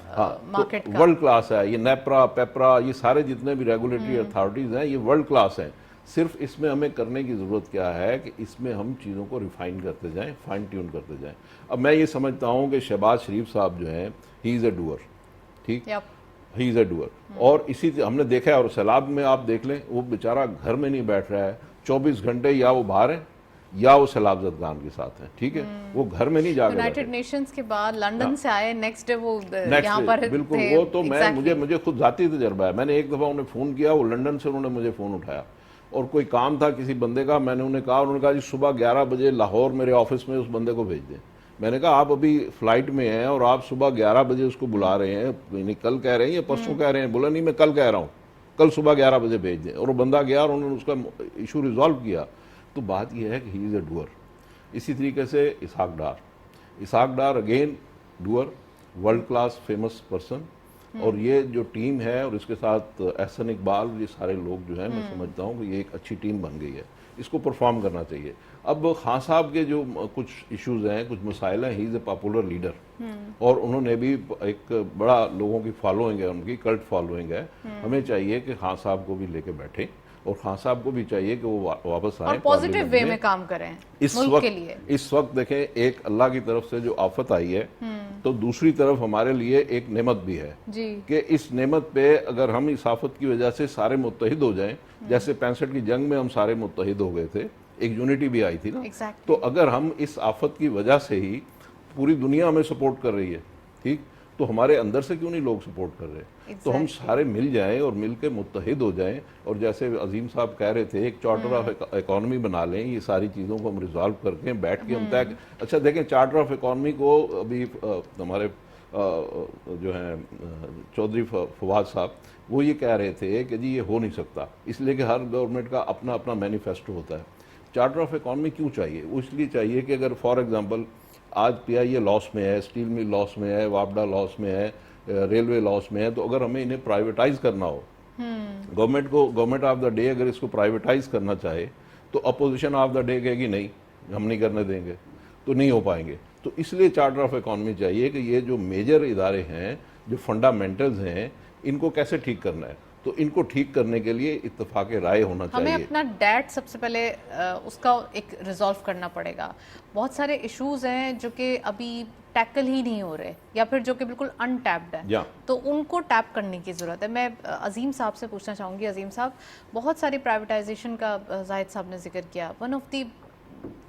B: مارکیٹ کا
A: ورلڈ کلاس ہے. یہ نیپرا پیپرا یہ سارے جتنے بھی ریگولیٹری اتھارٹیز ہیں یہ ورلڈ کلاس ہیں. صرف اس میں ہمیں کرنے کی ضرورت کیا ہے کہ اس میں ہم چیزوں کو ریفائن کرتے جائیں, فائن ٹیون کرتے جائیں. اب میں یہ سمجھتا ہوں کہ شہباز شریف صاحب جو ہیں ہی از اے ڈوئر, ٹھیک, ہی از اے ڈوئر. اور اسی ہم نے دیکھا ہے, اور سیلاب میں آپ دیکھ لیں وہ بیچارہ گھر میں نہیں بیٹھ رہا ہے, 24 گھنٹے یا وہ باہر ہیں یا وہ سیلاب زدگان کے ساتھ ہیں, ٹھیک ہے, وہ گھر میں نہیں جا کے
B: یونائیٹڈ نیشنز کے بعد لندن سے آئے, نیکسٹ ڈے وہ یہاں پر
A: بالکل. وہ تو مجھے خود ذاتی تجربہ ہے, میں نے ایک دفعہ انہیں فون کیا, وہ لندن سے انہوں نے مجھے فون اٹھایا اور کوئی کام تھا کسی بندے کا, میں نے انہیں کہا, انہوں نے کہا جی صبح 11 بجے لاہور میرے آفس میں اس بندے کو بھیج دیں. میں نے کہا آپ ابھی فلائٹ میں ہیں اور آپ صبح 11 بجے اس کو بلا رہے ہیں, یعنی کل کہہ رہے ہیں یا پرسوں کہہ رہے ہیں؟ بولا نہیں میں کل کہہ رہا ہوں, کل صبح 11 بجے بھیج دیں. اور وہ بندہ گیا اور انہوں نے اس کا ایشو ریزالو کیا. تو بات یہ ہے کہ ہی از اے ڈوئر. اسی طریقے سے Ishaq Dar again doer, world class famous person. اور یہ جو ٹیم ہے اور اس کے ساتھ احسن اقبال, یہ سارے لوگ جو ہیں میں سمجھتا ہوں کہ یہ ایک اچھی ٹیم بن گئی ہے, اس کو پرفارم کرنا چاہیے. اب خان صاحب کے جو کچھ ایشوز ہیں, کچھ مسائل ہیں, ہی از اے پاپولر لیڈر اور انہوں نے بھی ایک بڑا لوگوں کی فالوئنگ ہے, ان کی کلٹ فالوئنگ ہے. ہمیں چاہیے کہ خان صاحب کو بھی لے کے بیٹھیں اور خان صاحب کو بھی چاہیے کہ وہ واپس آئیں,
B: پازیٹیو وے میں کام کریں ملک کے لیے.
A: اس وقت دیکھیں ایک اللہ کی طرف سے جو آفت آئی ہے تو دوسری طرف ہمارے لیے ایک نعمت بھی ہے کہ اس نعمت پہ اگر ہم اس آفت کی وجہ سے سارے متحد ہو جائیں, جیسے 65 کی جنگ میں ہم سارے متحد ہو گئے تھے, ایک یونٹی بھی آئی تھی نا, تو اگر ہم اس آفت کی وجہ سے ہی پوری دنیا ہمیں سپورٹ کر رہی ہے, ٹھیک, تو ہمارے اندر سے کیوں نہیں لوگ سپورٹ کر رہے؟ تو ہم سارے مل جائیں اور مل کے متحد ہو جائیں, اور جیسے عظیم صاحب کہہ رہے تھے ایک چارٹر آف اکانومی بنا لیں, یہ ساری چیزوں کو ہم ریزالو کر کے بیٹھ کے ہم طے. اچھا دیکھیں چارٹر آف اکانومی کو ابھی ہمارے جو ہیں چودھری فواد صاحب وہ یہ کہہ رہے تھے کہ جی یہ ہو نہیں سکتا, اس لیے کہ ہر گورنمنٹ کا اپنا اپنا مینیفیسٹو ہوتا ہے. چارٹر آف اکانومی کیوں چاہیے؟ وہ اس لیے چاہیے کہ اگر فار ایگزامپل آج پی آئی اے لاس میں ہے, اسٹیل مل لاس میں ہے, وابڈا لاس میں ہے, ریلوے لاس میں ہے, تو اگر ہمیں انہیں پرائیویٹائز کرنا ہو, گورنمنٹ آف دا ڈے اگر اس کو پرائیویٹائز کرنا چاہے تو اپوزیشن آف دا ڈے کہے گی نہیں ہم نہیں کرنے دیں گے, تو نہیں ہو پائیں گے. تو اس لیے چارٹر آف اکانومی چاہیے کہ یہ جو میجر ادارے ہیں, جو فنڈامنٹلز ہیں, ان کو کیسے ٹھیک کرنا ہے, تو ان کو ٹھیک کرنے کے لیے اتفاق رائے ہونا چاہیے.
B: ہمیں اپنا ڈیٹ سب سے پہلے اس کا ایک ریزالو کرنا پڑے گا. بہت سارے ایشوز ہیں جو کہ ابھی ٹیکل ہی نہیں ہو رہے یا پھر جو کہ بالکل ان ٹیپڈ ہے, تو ان کو ٹیپ کرنے کی ضرورت ہے. میں عظیم صاحب سے پوچھنا چاہوں گی, عظیم صاحب بہت ساری پرائیویٹائزیشن کا زاہد صاحب نے ذکر کیا, ون آف دی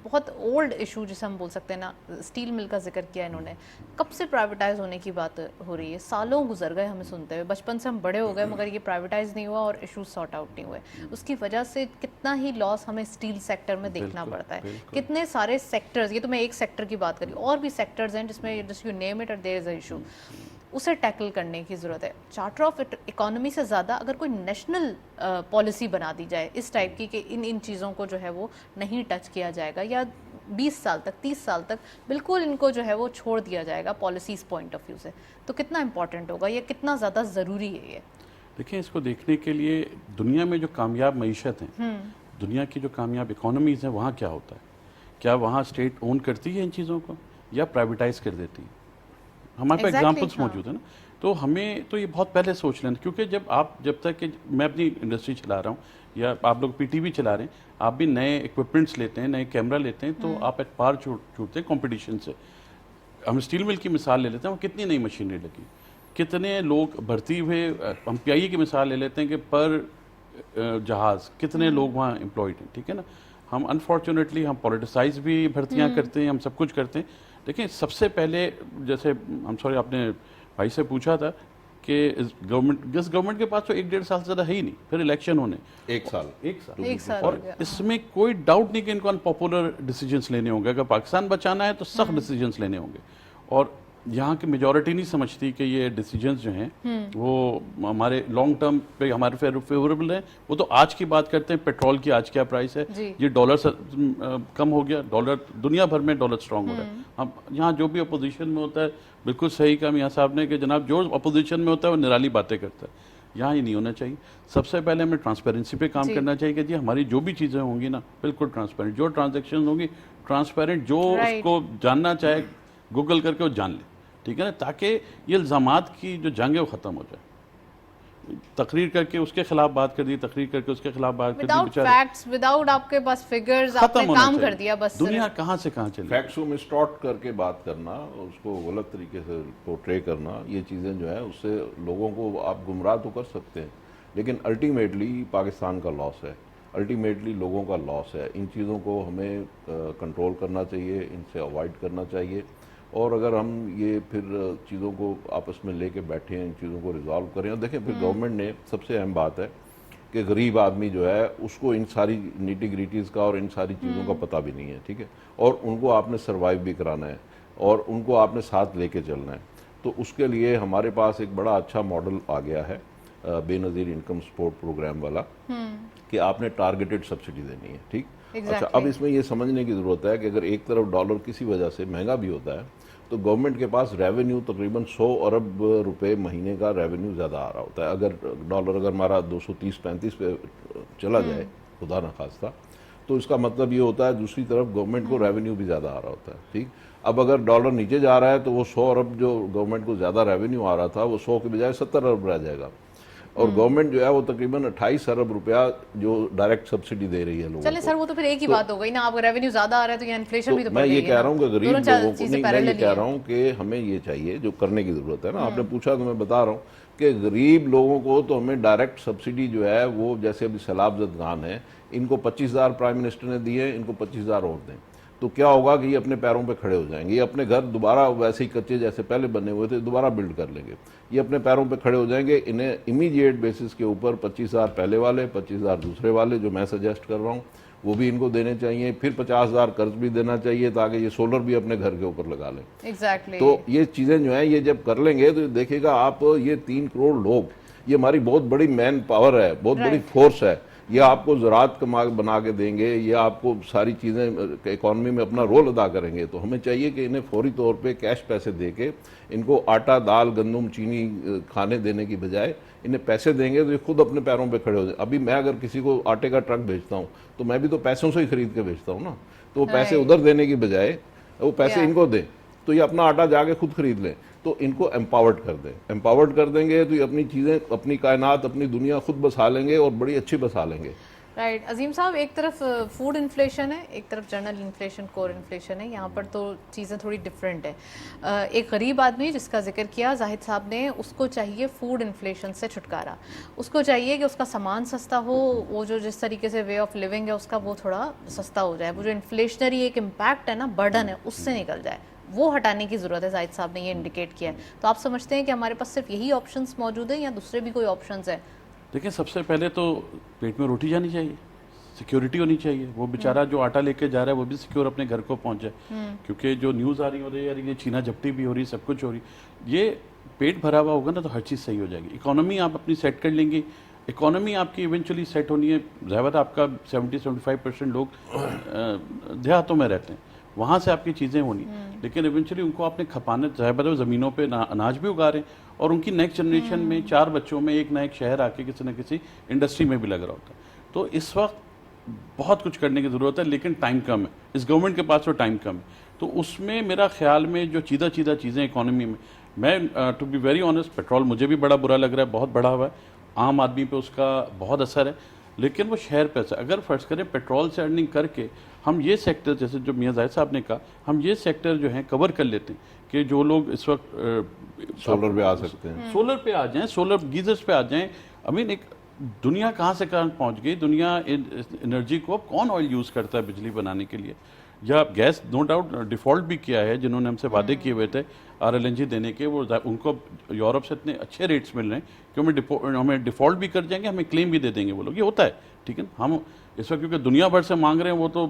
B: بہت اولڈ ایشو جسے ہم بول سکتے ہیں نا, اسٹیل مل کا ذکر کیا انہوں نے. کب سے پرائیویٹائز ہونے کی بات ہو رہی ہے؟ سالوں گزر گئے ہمیں سنتے ہوئے, بچپن سے ہم بڑے ہو گئے مگر یہ پرائیویٹائز نہیں ہوا اور ایشوز سارٹ آؤٹ نہیں ہوئے. اس کی وجہ سے کتنا ہی لاس ہمیں اسٹیل سیکٹر میں دیکھنا پڑتا ہے. کتنے سارے سیکٹرز, یہ تو میں ایک سیکٹر کی بات کری, اور بھی سیکٹرز ہیں جس میں جس یو نیم اٹ اور دیر از اے ایشو, اسے ٹیکل کرنے کی ضرورت ہے. چارٹر آف اکانومی سے زیادہ اگر کوئی نیشنل پالیسی بنا دی جائے اس ٹائپ کی کہ ان چیزوں کو جو ہے وہ نہیں ٹچ کیا جائے گا, یا 20 سال تک 30 سال تک بالکل ان کو جو ہے وہ چھوڑ دیا جائے گا پالیسیز پوائنٹ آف ویو سے, تو کتنا امپورٹنٹ ہوگا, یہ کتنا زیادہ ضروری ہے؟ یہ
C: دیکھیں, اس کو دیکھنے کے لیے دنیا میں جو کامیاب معیشت ہیں, دنیا کی جو کامیاب اکانومیز ہیں, وہاں کیا ہوتا ہے؟ کیا وہاں اسٹیٹ اون کرتی ہے ان چیزوں کو یا پرائیویٹائز کر دیتی ہے؟ ہمارے پاس ایگزامپلس موجود ہیں نا. تو ہمیں تو یہ بہت پہلے سوچ لینا, کیونکہ جب تک کہ میں اپنی انڈسٹری چلا رہا ہوں یا آپ لوگ پی ٹی وی چلا رہے ہیں, آپ بھی نئے اکوپمنٹس لیتے ہیں, نئے کیمرہ لیتے ہیں, تو آپ ایٹ پار چھوٹتے ہیں کمپٹیشن سے. ہم اسٹیل مل کی مثال لے لیتے ہیں, وہ کتنی نئی مشینری لگی, کتنے لوگ بھرتی ہوئے. ہم پی آئی اے کی مثال لے لیتے ہیں کہ پر جہاز کتنے لوگ وہاں امپلائڈ ہیں, ٹھیک ہے نا. ہم انفارچونیٹلی ہم پولیٹیسائز بھی بھرتیاں کرتے ہیں, ہم سب کچھ کرتے ہیں. دیکھیں سب سے پہلے, جیسے آپ نے بھائی سے پوچھا تھا کہ گورنمنٹ کے پاس تو 1-1.5 سال سے زیادہ ہے ہی نہیں, پھر الیکشن ہونے
A: ایک سال,
C: اور اس میں کوئی ڈاؤٹ نہیں کہ ان کو ان پاپولر ڈیسیجنس لینے ہوں گے. اگر پاکستان بچانا ہے تو سخت ڈیسیجنس لینے ہوں گے. اور یہاں کی میجورٹی نہیں سمجھتی کہ یہ ڈیسیجنز جو ہیں وہ ہمارے لانگ ٹرم پہ ہمارے فیوریبل ہیں. وہ تو آج کی بات کرتے ہیں, پیٹرول کی آج کیا پرائس ہے, یہ ڈالر کم ہو گیا, ڈالر دنیا بھر میں ڈالر سٹرانگ ہو رہا ہے. ہم یہاں جو بھی اپوزیشن میں ہوتا ہے, بالکل صحیح کہا میاں صاحب نے کہ جناب جو اپوزیشن میں ہوتا ہے وہ نرالی باتیں کرتا ہے. یہاں یہ نہیں ہونا چاہیے. سب سے پہلے ہمیں ٹرانسپیرنسی پہ کام کرنا چاہیے کہ جی ہماری جو بھی چیزیں ہوں گی نا بالکل ٹرانسپیرنٹ, جو ٹرانزیکشن ہوں گی ٹرانسپیرنٹ, جو اس کو جاننا چاہے گوگل کر کے وہ جان لے, ٹھیک ہے نا, تاکہ یہ الزامات کی جو جنگ ہے وہ ختم ہو جائے. تقریر کر کے اس کے خلاف بات کر دی, تقریر کر کے اس کے خلاف بات کر دی,
B: وداؤٹ فیکٹس, وداؤٹ آپ کے پاس فگرز, آپ نے کام کر دیا بس.
C: دنیا کہاں سے کہاں چلی,
A: فیکٹس کو مسٹارٹ کر کے بات کرنا, اس کو غلط طریقے سے پورٹرے کرنا, یہ چیزیں جو ہیں اس سے لوگوں کو آپ گمراہ تو کر سکتے ہیں, لیکن الٹیمیٹلی پاکستان کا لاس ہے, الٹیمیٹلی لوگوں کا لاس ہے. ان چیزوں کو ہمیں کنٹرول کرنا چاہیے, ان سے اوائڈ کرنا چاہیے. اور اگر ہم یہ پھر چیزوں کو آپس میں لے کے بیٹھے ہیں, ان چیزوں کو ریزالو کریں. اور دیکھیں پھر گورنمنٹ نے, سب سے اہم بات ہے کہ غریب آدمی جو ہے اس کو ان ساری نیٹی گریٹیز کا اور ان ساری چیزوں کا پتہ بھی نہیں ہے, ٹھیک ہے, اور ان کو آپ نے سروائیو بھی کرانا ہے اور ان کو آپ نے ساتھ لے کے چلنا ہے. تو اس کے لیے ہمارے پاس ایک بڑا اچھا ماڈل آ گیا ہے بے نظیر انکم سپورٹ پروگرام والا, کہ آپ نے ٹارگیٹڈ سبسڈی دینی ہے, ٹھیک. اچھا, اب اس میں یہ سمجھنے کی ضرورت ہے کہ اگر ایک طرف ڈالر کسی وجہ سے مہنگا بھی ہوتا ہے تو گورنمنٹ کے پاس ریونیو تقریباً 100 ارب روپے مہینے کا ریونیو زیادہ آ رہا ہوتا ہے. اگر ڈالر اگر ہمارا 230-35 پہ چلا جائے خدا نخواستہ, تو اس کا مطلب یہ ہوتا ہے دوسری طرف گورنمنٹ کو ریونیو بھی زیادہ آ رہا ہوتا ہے, ٹھیک. اب اگر ڈالر نیچے جا رہا ہے تو وہ 100 ارب جو گورنمنٹ کو زیادہ ریونیو آ رہا تھا وہ 100 کے بجائے 70 ارب رہ جائے گا. اور گورنمنٹ جو ہے وہ تقریباً 28 ارب روپیہ جو ڈائریکٹ سبسڈی دے رہی ہے لوگوں کو.
B: چلے سر, وہ تو پھر ایک ہی بات ہو گئی نا, آپ کا ریونیو زیادہ آ رہا ہے تو یہ انفلیشن بھی تو
A: میں یہ کہہ رہا ہوں کہ غریب لوگوں کو نہیں, میں یہ کہہ رہا ہوں کہ ہمیں یہ چاہیے جو کرنے کی ضرورت ہے نا, آپ نے پوچھا تو میں بتا رہا ہوں کہ غریب لوگوں کو تو ہمیں ڈائریکٹ سبسڈی جو ہے وہ, جیسے ابھی سیلاب زدگان ہے, ان کو 25,000 پرائم منسٹر نے دیے, ان کو 25,000 اور دیں, تو کیا ہوگا کہ یہ اپنے پیروں پہ کھڑے ہو جائیں گے. یہ اپنے گھر دوبارہ ویسے ہی کچے جیسے پہلے بنے ہوئے تھے دوبارہ بلڈ کر لیں گے. یہ اپنے پیروں پہ کھڑے ہو جائیں گے. انہیں امیڈیٹ بیسس کے اوپر 25,000 پہلے والے, 25,000 دوسرے والے جو میں سجیسٹ کر رہا ہوں وہ بھی ان کو دینے چاہیے. پھر 50,000 قرض بھی دینا چاہیے تاکہ یہ سولر بھی اپنے گھر کے اوپر لگا لیں.
B: ایگزیکٹلی.
A: تو یہ چیزیں جو ہیں یہ جب کر لیں گے تو دیکھے گا آپ, یہ 3 کروڑ لوگ, یہ ہماری بہت بڑی مین پاور ہے, بہت بڑی فورس ہے. یہ آپ کو زراعت بنا کے دیں گے, یہ آپ کو ساری چیزیں اکانومی میں اپنا رول ادا کریں گے. تو ہمیں چاہیے کہ انہیں فوری طور پہ کیش پیسے دے کے ان کو آٹا, دال, گندم, چینی کھانے دینے کی بجائے انہیں پیسے دیں گے تو یہ خود اپنے پیروں پہ کھڑے ہو جائیں. ابھی میں اگر کسی کو آٹے کا ٹرک بھیجتا ہوں تو میں بھی تو پیسوں سے ہی خرید کے بھیجتا ہوں نا, تو وہ پیسے ادھر دینے کی بجائے وہ پیسے ان کو دیں تو یہ اپنا آٹا جا کے خود خرید لیں. تو ان کو امپاورڈ کر دیں, امپاورڈ کر دیں گے تو یہ اپنی چیزیں, اپنی کائنات, اپنی دنیا خود بسا لیں گے اور بڑی اچھی بسا لیں گے.
B: رائٹ. عظیم صاحب, ایک طرف فوڈ انفلیشن ہے, ایک طرف جنرل انفلیشن, کور انفلیشن ہے, یہاں پر تو چیزیں تھوڑی ڈفرینٹ ہے. ایک غریب آدمی جس کا ذکر کیا زاہد صاحب نے, اس کو چاہیے فوڈ انفلیشن سے چھٹکارا, اس کو چاہیے کہ اس کا سامان سستا ہو, وہ جو جس طریقے سے وے آف لیونگ ہے اس کا وہ تھوڑا سستا ہو جائے, وہ جو انفلیشنری ایک امپیکٹ ہے نا, برڈن ہے, اس سے نکل جائے, وہ ہٹانے کی ضرورت ہے. زاہد صاحب نے یہ انڈیکیٹ کیا ہے. تو آپ سمجھتے ہیں کہ ہمارے پاس صرف یہی آپشنس موجود ہیں یا دوسرے بھی کوئی آپشنس ہیں؟
C: دیکھیں, سب سے پہلے تو پیٹ میں روٹی جانی چاہیے, سیکیورٹی ہونی چاہیے. وہ بیچارہ جو آٹا لے کے جا رہا ہے وہ بھی سیکیور اپنے گھر کو پہنچ جائے, کیونکہ جو نیوز آ رہی ہو رہی ہے یہ چھینا جھپٹی بھی ہو رہی, سب کچھ ہو رہی. یہ پیٹ بھرا ہوا ہوگا نا تو ہر چیز صحیح ہو جائے گی. اکانومی آپ اپنی سیٹ کر لیں گے, اکانومی آپ کی ایونچولی سیٹ ہونی ہے. ظاہر آپ کا 70-75% لوگ دیہاتوں میں رہتے ہیں, وہاں سے آپ کی چیزیں ہونی, لیکن ایونچولی ان کو آپ نے کھپانے, ظاہر ہے زمینوں پہ اناج بھی اگا رہے ہیں, اور ان کی نیکسٹ جنریشن میں 4 بچوں میں ایک نہ ایک شہر آ کے کسی نہ کسی انڈسٹری میں بھی لگ رہا ہوتا ہے. تو اس وقت بہت کچھ کرنے کی ضرورت ہے, لیکن ٹائم کم ہے. اس گورنمنٹ کے پاس وہ ٹائم کم ہے. تو اس میں میرا خیال میں جو چیدہ چیزیں اکانومی میں to be very honest, petrol مجھے بھی بڑا برا لگ رہا ہے, بہت بڑا ہوا ہے, عام آدمی پہ اس کا بہت اثر ہے, لیکن وہ شہر پہ اثر. اگر فرض کریں پیٹرول سے ارننگ کر کے ہم یہ سیکٹر, جیسے جو میاں زاہد صاحب نے کہا, ہم یہ سیکٹر جو ہیں کور کر لیتے ہیں کہ جو لوگ اس وقت
A: سولر پہ آ سکتے ہیں,
C: سولر پہ آ جائیں, سولر گیزرز پہ آ جائیں. ایک دنیا کہاں سے کہاں پہنچ گئی, دنیا انرجی کو کون آئل یوز کرتا ہے بجلی بنانے کے لیے. یا گیس نو ڈاؤٹ ڈیفالٹ بھی کیا ہے, جنہوں نے ہم سے وعدے کیے ہوئے تھے RLNG دینے کے, وہ ان کو یورپ سے اتنے اچھے ریٹس مل رہے ہیں کہ ہمیں ڈیفالٹ بھی کر جائیں گے, ہمیں کلیم بھی دے دیں گے وہ لوگ. یہ ہوتا ہے, ٹھیک ہے. ہم اس وقت کیونکہ دنیا بھر سے مانگ رہے ہیں, وہ تو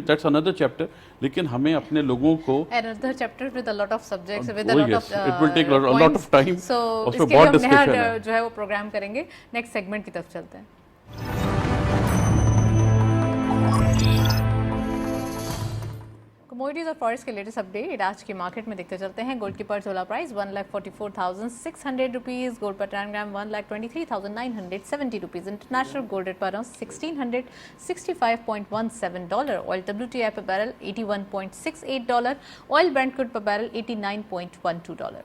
C: دیٹس اندر چیپٹر, لیکن ہمیں اپنے لوگوں کو
B: another chapter with a lot of subjects with a
C: Oh,
B: lot
C: yes.
B: of
C: It will take a lot
B: points.
C: of time.
B: So
C: اس
B: اس
C: میں
B: کے لیے
C: بہت
B: ہم
C: discussion
B: نہایت
C: ہے.
B: جو ہے وہ پروگرام کریں گے. نیکسٹ سیگمنٹ کی طرف چلتے ہیں. کموڈیز اور فارس کے لیٹسٹ اپڈیٹ آج کی مارکیٹ میں دیکھتے چلتے ہیں. گولڈ کی پر تولہ پرائز 1,44,600 روپیز, گولڈ پر 10 gram 1,23,970 rupees, international gold rate پر $1,665.17, آئل WTI پر بیرل $81.68, آئل برینٹ کروڈ پر بیرل $89.12.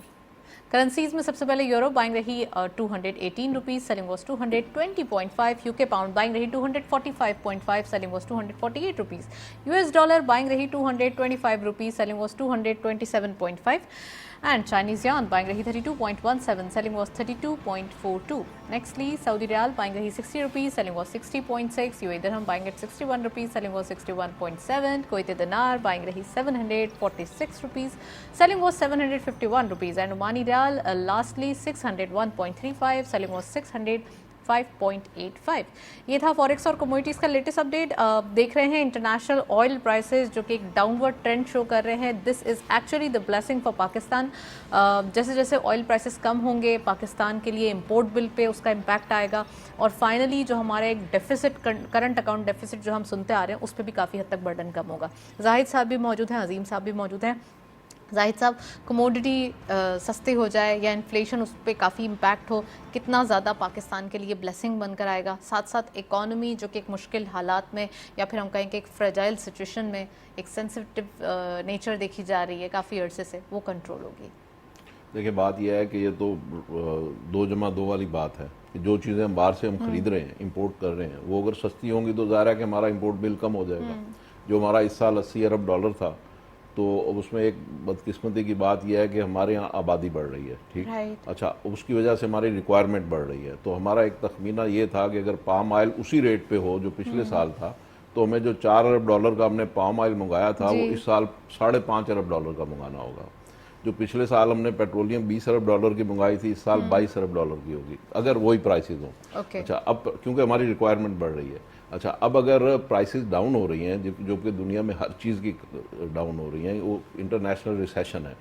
B: کرنسیز میں سب سے پہلے یورو بائنگ رہی 218 rupees, selling was 220.5, U K pound buying رہی 245.5, selling was 248 rupees, US dollar buying رہی 225 rupees, selling was 227.5, and Chinese yuan buying رہی 32.17, selling was 32.42. Nextly Saudi riyal buying رہی 60 rupees, selling was 60.6, UAE dirham buying at 61 rupees, selling was 61.7, Kuwait dinar buying رہی 746 rupees, selling was 751 rupees, and Omani riyal lastly 601.35, selling was 605.85. یہ تھا forex اور commodities کا latest update. دیکھ رہے ہیں international oil prices جو کہ ایک ڈاؤن ورڈ ٹرینڈ شو کر رہے ہیں. This is actually the blessing for Pakistan. جیسے جیسے آئل پرائسز کم ہوں گے, پاکستان کے لیے امپورٹ بل پہ اس کا امپیکٹ آئے گا, اور فائنلی جو ہمارا ایک ڈیفیسٹ, کرنٹ اکاؤنٹ ڈیفیسٹ جو ہم سنتے آ رہے ہیں, اس پہ بھی کافی حد تک برڈن کم ہوگا. زاہد صاحب بھی موجود ہیں, عظیم صاحب بھی موجود ہیں. زاہد صاحب, کموڈیٹی سستی ہو جائے یا انفلیشن اس پہ کافی امپیکٹ ہو, کتنا زیادہ پاکستان کے لیے بلیسنگ بن کر آئے گا, ساتھ ساتھ اکانومی جو کہ ایک مشکل حالات میں, یا پھر ہم کہیں کہ ایک فریجائل سچویشن میں, ایک سینسیٹیو نیچر دیکھی جا رہی ہے کافی عرصے سے, وہ کنٹرول ہوگی؟
A: دیکھیں بات یہ ہے کہ یہ تو 2+2 والی بات ہے کہ جو چیزیں ہم باہر سے ہم خرید رہے ہیں, امپورٹ کر رہے ہیں, وہ اگر سستی ہوں گی تو ظاہر ہے کہ ہمارا امپورٹ بل کم ہو جائے گا. جو ہمارا اس سال 80 ارب ڈالر تھا, تو اس میں ایک بدقسمتی کی بات یہ ہے کہ ہمارے یہاں آبادی بڑھ رہی ہے, ٹھیک, اچھا, اس کی وجہ سے ہماری ریکوائرمنٹ بڑھ رہی ہے. تو ہمارا ایک تخمینہ یہ تھا کہ اگر پام آئل اسی ریٹ پہ ہو جو پچھلے سال تھا, تو ہمیں جو 4 ارب ڈالر کا ہم نے پام آئل منگایا تھا, وہ اس سال 5.5 ارب ڈالر کا منگانا ہوگا. جو پچھلے سال ہم نے پیٹرولیم 20 ارب ڈالر کی منگائی تھی, اس سال 22 ارب ڈالر کی ہوگی, اگر وہی پرائسز ہوں. اچھا, اب کیونکہ ہماری ریکوائرمنٹ بڑھ رہی ہے. اچھا, اب اگر پرائسز ڈاؤن ہو رہی ہیں, جو کہ دنیا میں ہر چیز کی ڈاؤن ہو رہی ہیں, وہ انٹرنیشنل ریسیشن ہے,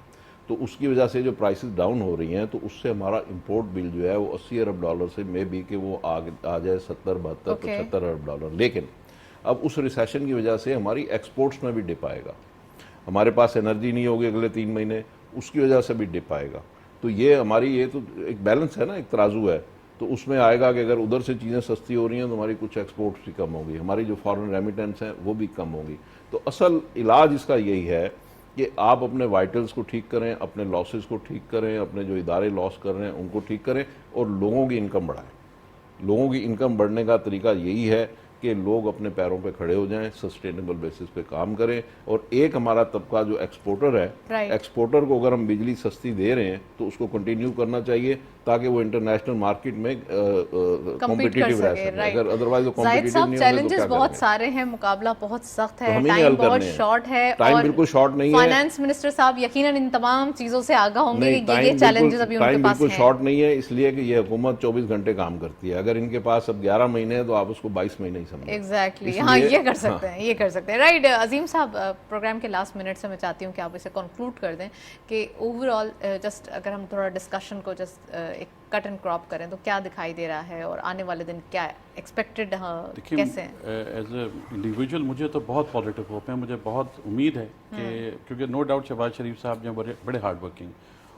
A: تو اس کی وجہ سے جو پرائسز ڈاؤن ہو رہی ہیں, تو اس سے ہمارا امپورٹ بل جو ہے وہ 80 ارب ڈالر سے مے بی کہ وہ آ جائے 70, 72, 75 ارب ڈالر. لیکن اب اس ریسیشن کی وجہ سے ہماری ایکسپورٹس میں بھی ڈپ آئے گا, ہمارے پاس انرجی نہیں ہوگی اگلے 3 مہینے, اس کی وجہ سے بھی ڈپ آئے گا. تو یہ ہماری, یہ تو ایک بیلنس ہے نا, ایک ترازو ہے, تو اس میں آئے گا کہ اگر ادھر سے چیزیں سستی ہو رہی ہیں تو ہماری کچھ ایکسپورٹس بھی کم ہوگی, ہماری جو فارن ریمیٹنس ہیں وہ بھی کم ہوگی. تو اصل علاج اس کا یہی ہے کہ آپ اپنے وائٹلز کو ٹھیک کریں, اپنے لاسز کو ٹھیک کریں, اپنے جو ادارے لاس کر رہے ہیں ان کو ٹھیک کریں, اور لوگوں کی انکم بڑھائیں. لوگوں کی انکم بڑھنے کا طریقہ یہی ہے کہ لوگ اپنے پیروں پہ کھڑے ہو جائیں, سسٹینیبل بیسس پہ کام کریں. اور ایک ہمارا طبقہ جو ایکسپورٹر ہے, ایکسپورٹر کو اگر ہم بجلی سستی دے رہے ہیں تو اس کو کنٹینیو کرنا چاہیے تاکہ وہ انٹرنیشنل مارکیٹ میں کمپیٹیٹیو رہ سکے. اگر ادروائز وہ کمپیٹیٹیو نہیں ہوگا تو
B: چیلنجز بہت سارے ہیں, مقابلہ بہت سخت ہے,
A: ہمیں
B: ٹائم بہت شارٹ ہے,
A: ٹائم بالکل شارٹ نہیں ہے.
B: فائنانس منسٹر صاحب یقیناً ان تمام چیزوں سے آگاہ ہوں گے کہ یہ چیلنجز ابھی ان کے پاس ہیں.
A: بالکل شارٹ نہیں ہے, اس لیے کہ یہ حکومت 24 گھنٹے کام کرتی ہے. اگر ان کے پاس اب 11 مہینے ہیں تو آپ اس کو 22 مہینے ہی سمجھیں.
B: ایگزیکٹلی, ہاں یہ کر سکتے ہیں, یہ کر سکتے ہیں. رائٹ, عظیم صاحب, پروگرام کے لاسٹ منٹ سے میں چاہتی ہوں کہ آپ اسے کنکلوڈ کر دیں کہ اوور آل جسٹ اگر ہم تھوڑا ڈسکشن کو جسٹ ایک کٹ اینڈ کراپ کریں تو کیا دکھائی دے رہا ہے, اور آنے والے دن کیا ایکسپیکٹڈ کیسے ہیں؟
C: ایز اے انڈیویجول مجھے تو بہت پازیٹیو ہوپ ہے, مجھے بہت امید ہے کہ کیونکہ نو ڈاؤٹ شہباز شریف صاحب جو بڑے ہارڈ ورکنگ,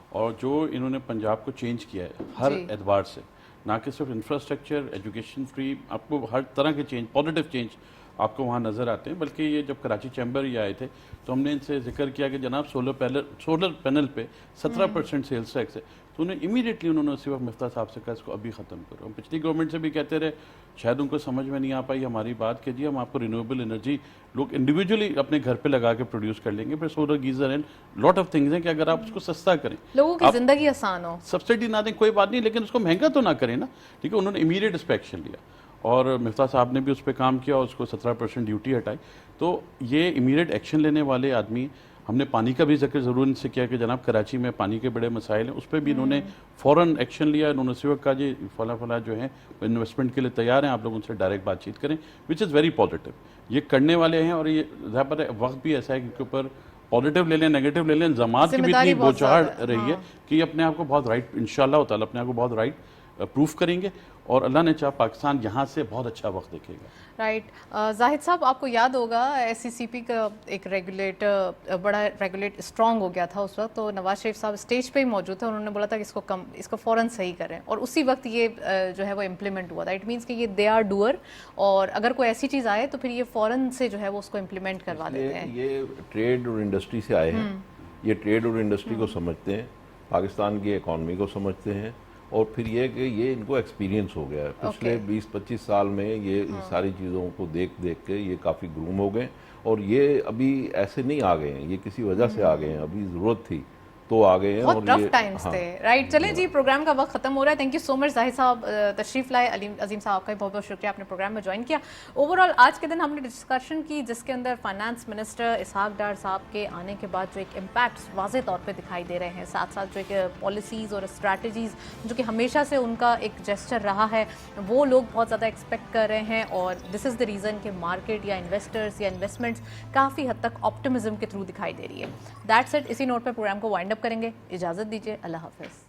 C: اور جو انہوں نے پنجاب کو چینج کیا ہے ہر اعتبار سے, نہ کہ صرف انفراسٹرکچر, ایجوکیشن فری, آپ کو ہر طرح کے چینج, پازیٹیو چینج آپ کو وہاں نظر آتے ہیں. بلکہ یہ جب کراچی چیمبر یہ آئے تھے تو ہم نے ان سے ذکر کیا کہ جناب سولر پینل پہ 17% سیلز ٹیکس ہے, تو انہیں امیڈیٹلی انہوں نے اسی وقت مفتاح صاحب سے کہا اس کو ابھی ختم کرو. ہم پچھلی گورنمنٹ سے بھی کہتے رہے, شاید ان کو سمجھ میں نہیں آ پائی ہماری بات کہ جی ہم آپ کو رینیویبل انرجی لوگ انڈیویجولی اپنے گھر پہ لگا کے پروڈیوس کر لیں گے. پھر solar geyser and lot of things ہیں کہ اگر آپ اس کو سستا کریں,
B: لوگوں کی زندگی آسان ہو,
C: سبسڈی نہ دیں کوئی بات نہیں, لیکن اس کو مہنگا تو نہ کریں نا. ٹھیک ہے, انہوں نے امیڈیٹ اس پہ ایکشن لیا, اور مفتاح صاحب نے بھی اس پہ کام کیا اور اس کو 17% ڈیوٹی ہٹائی. تو یہ امیڈیٹ ایکشن لینے والے آدمی. ہم نے پانی کا بھی ذکر ضرور ان سے کیا کہ جناب کراچی میں پانی کے بڑے مسائل ہیں, اس پہ بھی انہوں نے فوراً ایکشن لیا. انہوں نے اسی وقت کہا جی فلاں جو ہیں انویسٹمنٹ کے لیے تیار ہیں, آپ لوگ ان سے ڈائریکٹ بات چیت کریں, وچ از ویری پازیٹیو. یہ کرنے والے ہیں اور یہ ظاہر ہے وقت بھی ایسا ہے کہ ان کے اوپر پازیٹیو لے لیں نیگیٹو لے لیں, الزامات کی بھی اتنی بوچھاڑ رہی ہے کہ یہ اپنے آپ کو بہت رائٹ انشاءاللہ تعالیٰ اپنے آپ کو بہت رائٹ پروف کریں گے اور اللہ نے چاہا پاکستان یہاں سے بہت اچھا وقت دیکھے گا.
B: رائٹ. زاہد صاحب آپ کو یاد ہوگا ایس سی سی پی کا ایک ریگولیٹر بڑا ریگولیٹ اسٹرانگ ہو گیا تھا اس وقت, تو نواز شریف صاحب اسٹیج پہ ہی موجود تھے, انہوں نے بولا تھا کہ اس کو فوراً صحیح کریں اور اسی وقت یہ جو ہے وہ امپلیمنٹ ہوا تھا. اٹ مینس کہ یہ دے آر ڈوئر اور اگر کوئی ایسی چیز آئے تو پھر یہ فوراً سے جو ہے وہ اس کو امپلیمنٹ کروا دیتے ہیں.
A: یہ ٹریڈ اور انڈسٹری سے آئے ہیں, یہ ٹریڈ اور انڈسٹری کو سمجھتے ہیں, پاکستان کی اکانومی کو سمجھتے ہیں, اور پھر یہ کہ یہ ان کو ایکسپیرینس ہو گیا ہے پچھلے 20-25 سال میں. یہ ساری چیزوں کو دیکھ کے یہ کافی گروم ہو گئے اور یہ ابھی ایسے نہیں آ گئے ہیں, یہ کسی وجہ سے آ گئے ہیں, ابھی ضرورت تھی تو آ گئے ہیں.
B: بہت ٹف ٹائمز تھے. رائٹ, چلیں جی پروگرام کا وقت ختم ہو رہا ہے. تھینک یو سو مچ زاہد صاحب تشریف لائے. عظیم صاحب کا بہت بہت شکریہ, آپ نے پروگرام میں جوائن کیا. اوور آل آج کے دن ہم نے ڈسکشن کی جس کے اندر فائنانس منسٹر اسحاق ڈار صاحب کے آنے کے بعد جو ایک امپیکٹس واضح طور پہ دکھائی دے رہے ہیں, ساتھ ساتھ جو ایک پالیسیز اور اسٹریٹجیز جو کہ ہمیشہ سے ان کا ایک جیسچر رہا ہے وہ لوگ بہت زیادہ ایکسپیکٹ کر رہے ہیں, اور دس از دا ریزن کہ مارکیٹ یا انویسٹرز یا انویسٹمنٹس کافی حد تک آپٹمزم کے تھرو دکھائی دے رہی ہے. That's it. اسی نوٹ پہ پروگرام کو وائنڈ اپ کریں گے. اجازت دیجیے, اللہ حافظ.